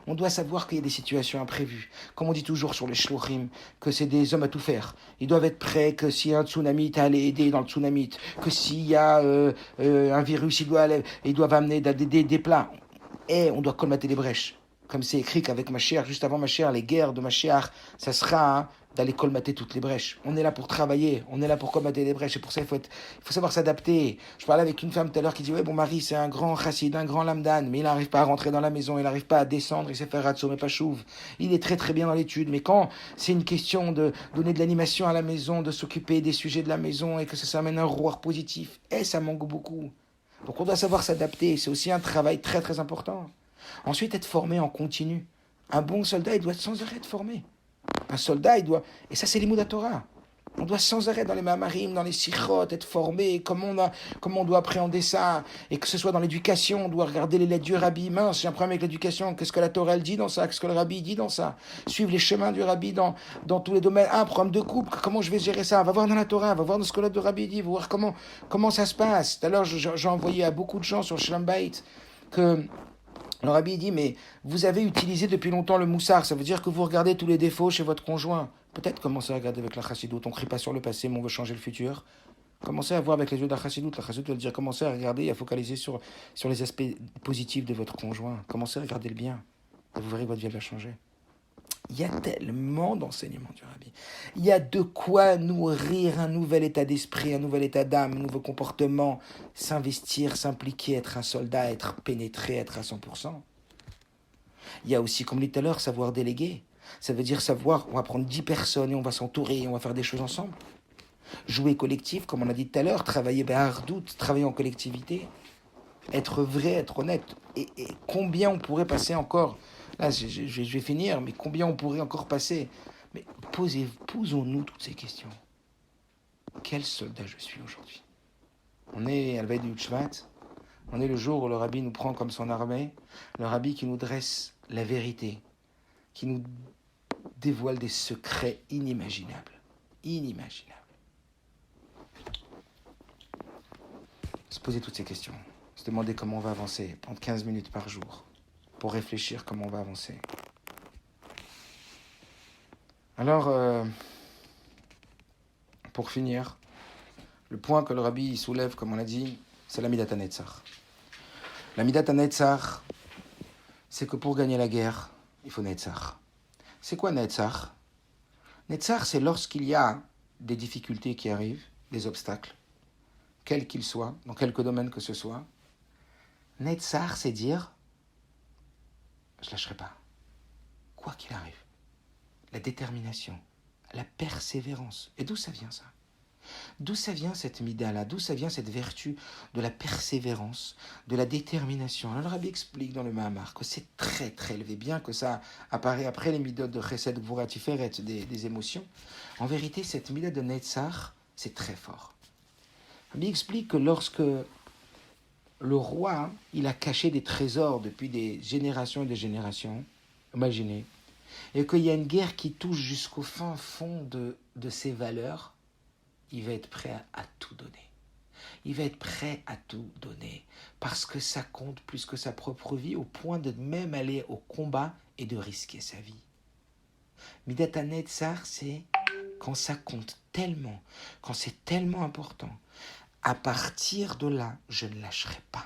[SPEAKER 1] On doit savoir qu'il y a des situations imprévues. Comme on dit toujours sur les shlochim, que c'est des hommes à tout faire. Ils doivent être prêts que s'il y a un tsunami, à aller aider dans le tsunami. Que s'il y a un virus, ils doivent amener des plats. Et on doit colmater les brèches. Comme c'est écrit qu'avec Mashiach, juste avant Mashiach, les guerres de Mashiach, ça sera d'aller colmater toutes les brèches. On est là pour travailler, on est là pour colmater les brèches. Et pour ça, il faut savoir s'adapter. Je parlais avec une femme tout à l'heure qui dit, ouais, mon mari, c'est un grand chassid, un grand lamdan, mais il n'arrive pas à rentrer dans la maison, il n'arrive pas à descendre, il sait faire ratso, mais pas chouve. Il est très très bien dans l'étude, mais quand c'est une question de donner de l'animation à la maison, de s'occuper des sujets de la maison et que ça amène un roi positif, ça manque beaucoup. Donc on doit savoir s'adapter, c'est aussi un travail très très important. Ensuite, être formé en continu. Un bon soldat, il doit sans arrêt être formé. Un soldat, il doit... Et ça, c'est l'Imoud Torah. On doit sans arrêt, dans les mamarim, dans les sikhot, être formé, comment on doit appréhender ça. Et que ce soit dans l'éducation, on doit regarder les lettres du rabbi. Mince, j'ai un problème avec l'éducation. Qu'est-ce que la Torah, elle dit dans ça? Qu'est-ce que le rabbi dit dans ça? Suivre les chemins du rabbi dans tous les domaines. Un problème de couple, comment je vais gérer ça? Va voir dans la Torah, va voir dans ce que le rabbi dit, va voir comment ça se passe. Tout à l'heure, j'ai envoyé à beaucoup de gens sur Shalom Bayit que... Le rabbi dit, mais vous avez utilisé depuis longtemps le moussard, ça veut dire que vous regardez tous les défauts chez votre conjoint. Peut-être commencez à regarder avec la chassidoute, on ne crie pas sur le passé, mais on veut changer le futur. Commencez à voir avec les yeux de la chassidoute. La chassidoute veut dire commencez à regarder et à focaliser sur les aspects positifs de votre conjoint. Commencez à regarder le bien, et vous verrez que votre vie va changer. Il y a tellement d'enseignements du rabbi. Il y a de quoi nourrir un nouvel état d'esprit, un nouvel état d'âme, un nouveau comportement, s'investir, s'impliquer, être un soldat, être pénétré, être à 100%. Il y a aussi, comme je l'ai dit tout à l'heure, savoir déléguer. Ça veut dire savoir, on va prendre 10 personnes et on va s'entourer et on va faire des choses ensemble. Jouer collectif, comme on a dit tout à l'heure, travailler hardout, travailler en collectivité, être vrai, être honnête. Et combien on pourrait passer encore... Là, je vais finir, mais combien on pourrait encore passer? Mais posons-nous toutes ces questions. Quel soldat je suis aujourd'hui? On est à la veille du Shvat, on est le jour où le rabbi nous prend comme son armée, le rabbi qui nous dresse la vérité, qui nous dévoile des secrets inimaginables. Inimaginables. Se poser toutes ces questions, se demander comment on va avancer, prendre 15 minutes par jour, pour réfléchir comment on va avancer. Alors, pour finir, le point que le rabbi soulève, comme on l'a dit, c'est la Midat HaNetzach. La Midat HaNetzach, c'est que pour gagner la guerre, il faut Netzach. C'est quoi Netzach? Netzach, c'est lorsqu'il y a des difficultés qui arrivent, des obstacles, quels qu'ils soient, dans quelque domaine que ce soit. Netzach, c'est dire je ne lâcherai pas. Quoi qu'il arrive. La détermination, la persévérance. Et d'où ça vient ça? D'où ça vient cette mida-là? D'où ça vient cette vertu de la persévérance, de la détermination? Alors le rabbi explique dans le Mahamar que c'est très très élevé, bien que ça apparaît après les midot de Chesed, Gvura, Tiferet, des émotions. En vérité, cette mida de Netzach, c'est très fort. Le rabbi explique que lorsque le roi, il a caché des trésors depuis des générations et des générations, imaginez, et qu'il y a une guerre qui touche jusqu'au fin fond de ses valeurs, il va être prêt à tout donner. Il va être prêt à tout donner, parce que ça compte plus que sa propre vie, au point de même aller au combat et de risquer sa vie. Midat HaNetzach, c'est quand ça compte tellement, quand c'est tellement important. À partir de là, je ne lâcherai pas.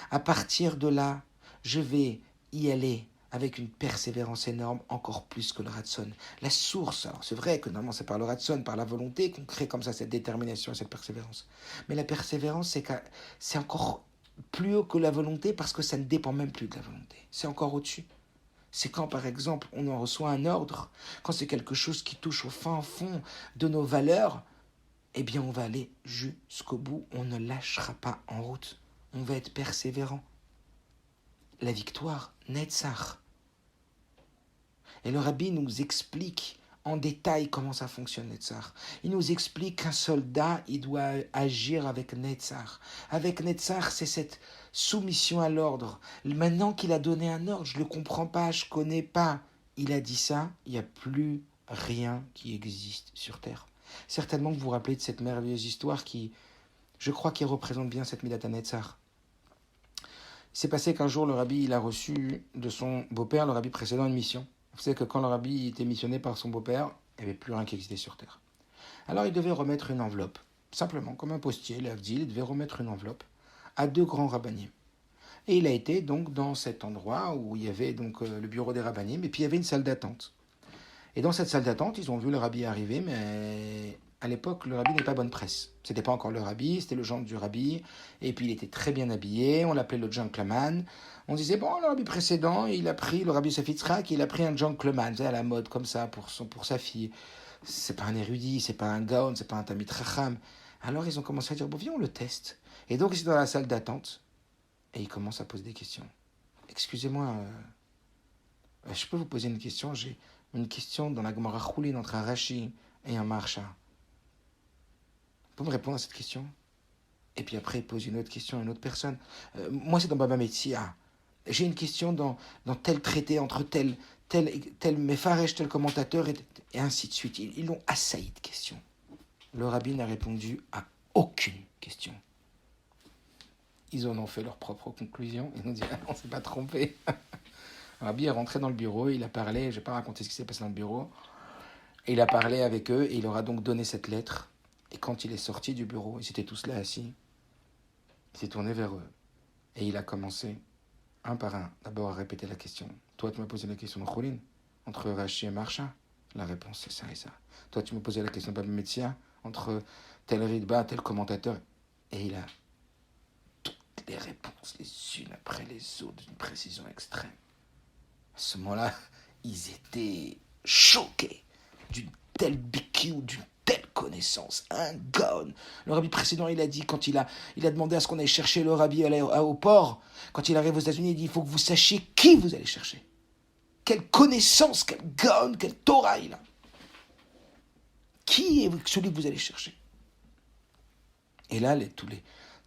[SPEAKER 1] À partir de là, je vais y aller avec une persévérance énorme, encore plus que le Ratson. La source, alors c'est vrai que normalement c'est par le Ratson, par la volonté qu'on crée comme ça cette détermination et cette persévérance. Mais la persévérance, c'est encore plus haut que la volonté parce que ça ne dépend même plus de la volonté. C'est encore au-dessus. C'est quand, par exemple, on en reçoit un ordre, quand c'est quelque chose qui touche au fin fond de nos valeurs, eh bien on va aller jusqu'au bout, on ne lâchera pas en route, on va être persévérant. La victoire, Netzach. Et le rabbi nous explique en détail comment ça fonctionne, Netzach. Il nous explique qu'un soldat, il doit agir avec Netzach. Avec Netzach, c'est cette soumission à l'ordre. Maintenant qu'il a donné un ordre, je ne le comprends pas, je ne connais pas. Il a dit ça, il n'y a plus rien qui existe sur Terre. Certainement que vous vous rappelez de cette merveilleuse histoire qui, je crois, qui représente bien cette Midat HaNetzach. Il s'est passé qu'un jour, le rabbi, il a reçu de son beau-père, le rabbi précédent, une mission. Vous savez que quand le rabbi était missionné par son beau-père, il n'y avait plus rien qui existait sur Terre. Alors il devait remettre une enveloppe, simplement, comme un postier, l'Avdil, il devait remettre une enveloppe à 2 grands rabbanim. Et il a été donc dans cet endroit où il y avait donc le bureau des rabbanim, et puis il y avait une salle d'attente. Et dans cette salle d'attente, ils ont vu le rabbi arriver, mais à l'époque, le rabbi n'était pas bonne presse. C'était pas encore le rabbi, c'était le gendre du rabbi. Et puis il était très bien habillé, on l'appelait le gentleman. On disait, bon, le rabbi précédent, il a pris, le rabbi Yosef Yitzhak, il a pris un gentleman, à la mode, comme ça, pour sa fille. C'est pas un érudit, c'est pas un gaon, c'est pas un tamid racham. Alors ils ont commencé à dire, bon, viens, on le teste. Et donc ils sont dans la salle d'attente, et ils commencent à poser des questions. Excusez-moi, je peux vous poser une question? J'ai une question dans la Gemara Choulin entre un Rashi et un Marsha. Vous pouvez me répondre à cette question? Et puis après, il pose une autre question à une autre personne. Moi, c'est dans Baba Metzia. J'ai une question dans tel traité entre tel Mefaresh, tel commentateur, et ainsi de suite. Ils l'ont assailli de questions. Le rabbi n'a répondu à aucune question. Ils en ont fait leur propre conclusion. Ils nous dit, on ne s'est pas trompé. Le rabbi est rentré dans le bureau, il a parlé, je ne vais pas raconter ce qui s'est passé dans le bureau, et il a parlé avec eux, et il leur a donc donné cette lettre. Et quand il est sorti du bureau, ils étaient tous là assis, il s'est tourné vers eux, et il a commencé, un par un, d'abord à répéter la question. Toi, tu m'as posé la question de Choulin, entre Rashi et Marsha? La réponse, c'est ça et ça. Toi, tu m'as posé la question de Baba Metzia, entre tel Ritba, tel commentateur, et il a toutes les réponses, les unes après les autres, d'une précision extrême. À ce moment-là, ils étaient choqués d'une telle BQ, d'une telle connaissance. Un gaon. Le rabbi précédent, il a dit, quand il a demandé à ce qu'on aille chercher le rabbi au port, quand il arrive aux États-Unis, il dit, il faut que vous sachiez qui vous allez chercher. Quelle connaissance, quel gaon, quel Torah il a. Qui est celui que vous allez chercher? Et là,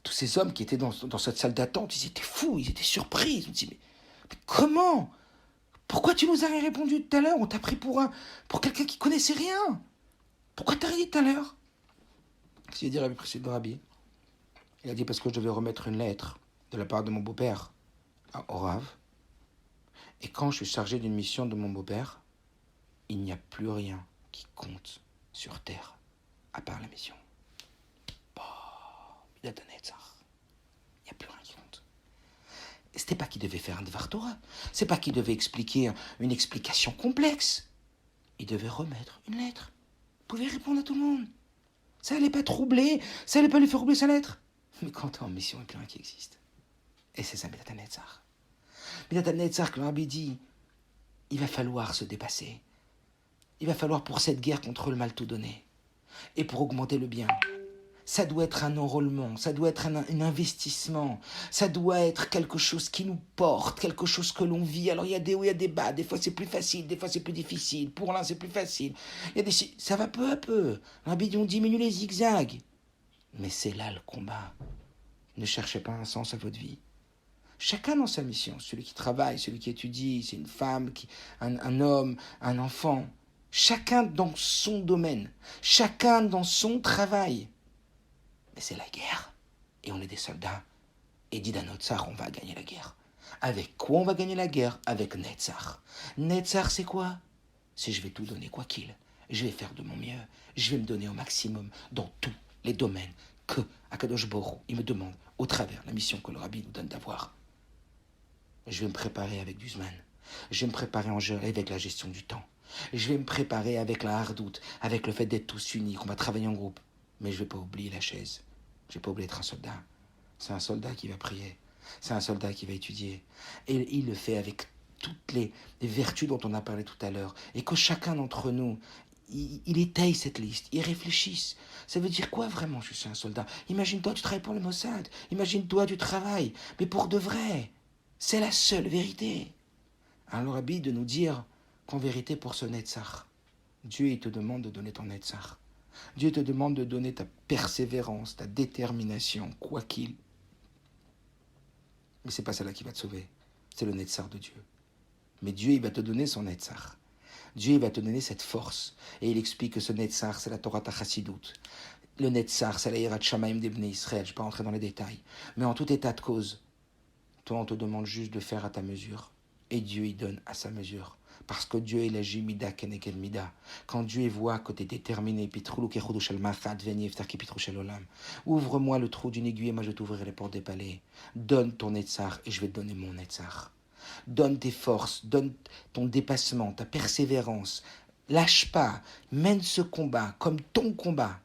[SPEAKER 1] tous ces hommes qui étaient dans cette salle d'attente, ils étaient fous, ils étaient surpris. Ils me disaient, mais comment? Pourquoi tu nous as rien répondu tout à l'heure? On t'a pris pour quelqu'un qui connaissait rien. Pourquoi t'as rien dit tout à l'heure? Il a dit Rabbi précédent Rabbi. Il a dit parce que je devais remettre une lettre de la part de mon beau-père à Orav. Et quand je suis chargé d'une mission de mon beau-père, il n'y a plus rien qui compte sur terre à part la mission. Il n'y a plus rien qui compte. C'était pas qu'il devait faire un Dvar Torah. C'est pas qu'il devait expliquer une explication complexe. Il devait remettre une lettre. Il pouvait répondre à tout le monde. Ça allait pas troubler, ça allait pas lui faire oublier sa lettre. Mais quand t'es en mission, il n'y a plus rien qui existe. Et c'est ça, Midat HaNetzach. Midat HaNetzach, que le rabbi dit, il va falloir se dépasser. Il va falloir pour cette guerre contre le mal tout donner. Et pour augmenter le bien. Ça doit être un enrôlement, ça doit être un investissement, ça doit être quelque chose qui nous porte, quelque chose que l'on vit. Alors il y a des hauts, il y a des bas, des fois c'est plus facile, des fois c'est plus difficile. Pour l'un c'est plus facile. Ça va peu à peu. Rabbi, on diminue les zigzags. Mais c'est là le combat. Ne cherchez pas un sens à votre vie. Chacun dans sa mission, celui qui travaille, celui qui étudie, c'est une femme, un homme, un enfant. Chacun dans son domaine, chacun dans son travail. Mais c'est la guerre. Et on est des soldats. Et dit à Netzach, on va gagner la guerre. Avec quoi on va gagner la guerre? Avec Netzach. Netzach, c'est quoi? C'est je vais tout donner, quoi qu'il. Je vais faire de mon mieux. Je vais me donner au maximum dans tous les domaines que Akadosh Borou, il me demande, au travers de la mission que le rabbi nous donne d'avoir. Je vais me préparer avec du Zman. Je vais me préparer avec la gestion du temps. Je vais me préparer avec la hardoute, avec le fait d'être tous unis, qu'on va travailler en groupe. Mais je ne vais pas oublier la chaise. Je ne vais pas oublier d'être un soldat. C'est un soldat qui va prier. C'est un soldat qui va étudier. Et il le fait avec toutes les vertus dont on a parlé tout à l'heure. Et que chacun d'entre nous, il étaye cette liste, il réfléchisse. Ça veut dire quoi vraiment, je suis un soldat? Imagine-toi, tu travailles pour le Mossad. Imagine-toi, tu travailles. Mais pour de vrai. C'est la seule vérité. Alors, Rabbi, de nous dire qu'en vérité, pour ce Netzach, Dieu, il te demande de donner ton Netzach. Dieu te demande de donner ta persévérance, ta détermination, quoi qu'il. Mais c'est pas celle-là qui va te sauver. C'est le Netzach de Dieu. Mais Dieu, il va te donner son Netzach. Dieu, il va te donner cette force. Et il explique que ce Netzach, c'est la Torah Tachasidut. Le Netzach, c'est la Yirat Shamaim d'Ibn Israël. Je ne vais pas rentrer dans les détails. Mais en tout état de cause, toi, on te demande juste de faire à ta mesure. Et Dieu, il donne à sa mesure. Parce que Dieu, il agit mida keneged mida. Quand Dieu voit que tu es déterminé, ouvre-moi le trou d'une aiguille et moi je t'ouvrirai les portes des palais. Donne ton Netzach et je vais te donner mon Netzach. Donne tes forces, donne ton dépassement, ta persévérance. Lâche pas, mène ce combat comme ton combat.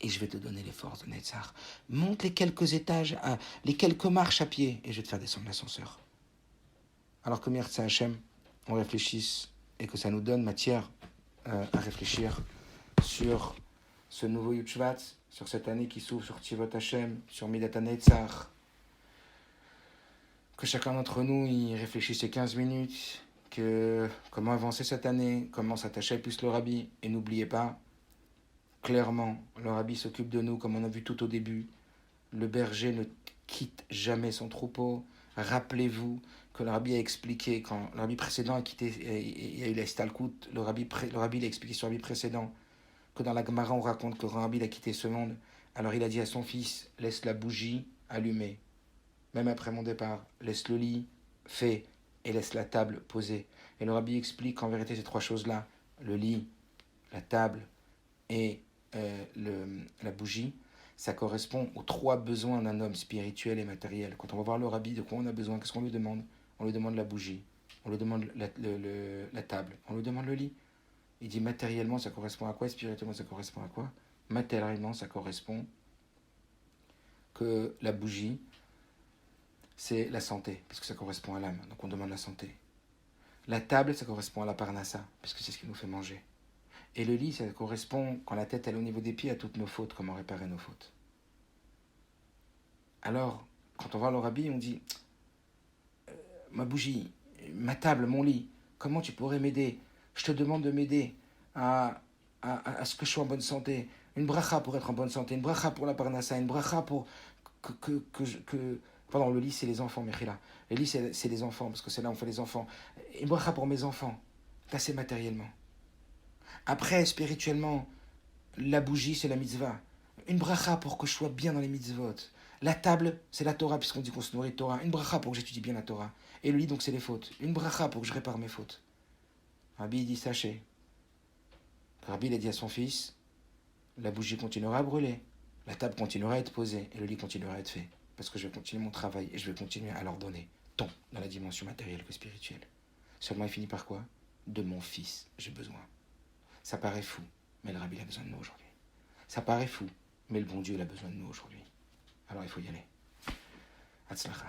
[SPEAKER 1] Et je vais te donner les forces de Netzach. Monte les quelques étages, les quelques marches à pied et je vais te faire descendre l'ascenseur. Alors que Mirza Hashem, on réfléchisse et que ça nous donne matière à réfléchir sur ce nouveau Yud Shvat, sur cette année qui s'ouvre sur Tivot Hashem, sur Midat HaNetzach. Que chacun d'entre nous y réfléchisse ces 15 minutes, que comment avancer cette année, comment s'attacher plus le Rabbi. Et n'oubliez pas, clairement, le Rabbi s'occupe de nous comme on a vu tout au début. Le berger ne quitte jamais son troupeau. Rappelez-vous que le Rabbi a expliqué, quand le Rabbi précédent a quitté, il y a eu la Stalkut, le Rabbi l'a expliqué sur le Rabbi précédent, que dans la Gemara on raconte que le Rabbi a quitté ce monde. Alors il a dit à son fils, laisse la bougie allumée. Même après mon départ, laisse le lit fait et laisse la table posée. Et le Rabbi explique qu'en vérité ces trois choses-là, le lit, la table et la bougie, ça correspond aux trois besoins d'un homme spirituel et matériel. Quand on va voir le Rabbi, de quoi on a besoin? Qu'est-ce qu'on lui demande? On lui demande la bougie, on lui demande la table, on lui demande le lit. Il dit matériellement ça correspond à quoi? Spirituellement ça correspond à quoi? Matériellement ça correspond que la bougie, c'est la santé, parce que ça correspond à l'âme, donc on demande la santé. La table, ça correspond à la parnassa, parce que c'est ce qui nous fait manger. Et le lit, ça correspond, quand la tête elle est au niveau des pieds, à toutes nos fautes, comment réparer nos fautes. Alors, quand on va à l'Arabi, on dit ma bougie, ma table, mon lit, comment tu pourrais m'aider? Je te demande de m'aider à ce que je sois en bonne santé. Une bracha pour être en bonne santé, une bracha pour la parnassa, une bracha pour pardon, le lit, c'est les enfants, Mechila. Le lit, c'est les enfants, parce que c'est là où on fait les enfants. Une bracha pour mes enfants. Ça, c'est matériellement. Après, spirituellement, la bougie, c'est la mitzvah. Une bracha pour que je sois bien dans les mitzvot. La table, c'est la Torah, puisqu'on dit qu'on se nourrit de Torah. Une bracha pour que j'étudie bien la Torah. Et le lit, donc, c'est les fautes. Une bracha pour que je répare mes fautes. Rabbi, il dit, sachez. Rabbi, il a dit à son fils, la bougie continuera à brûler. La table continuera à être posée. Et le lit continuera à être fait. Parce que je vais continuer mon travail et je vais continuer à leur donner tant dans la dimension matérielle que spirituelle. Seulement, il finit par quoi? De mon fils, j'ai besoin. Ça paraît fou, mais le Rabbi a besoin de nous aujourd'hui. Ça paraît fou, mais le bon Dieu il a besoin de nous aujourd'hui. Alors il faut y aller. Hatzlacha.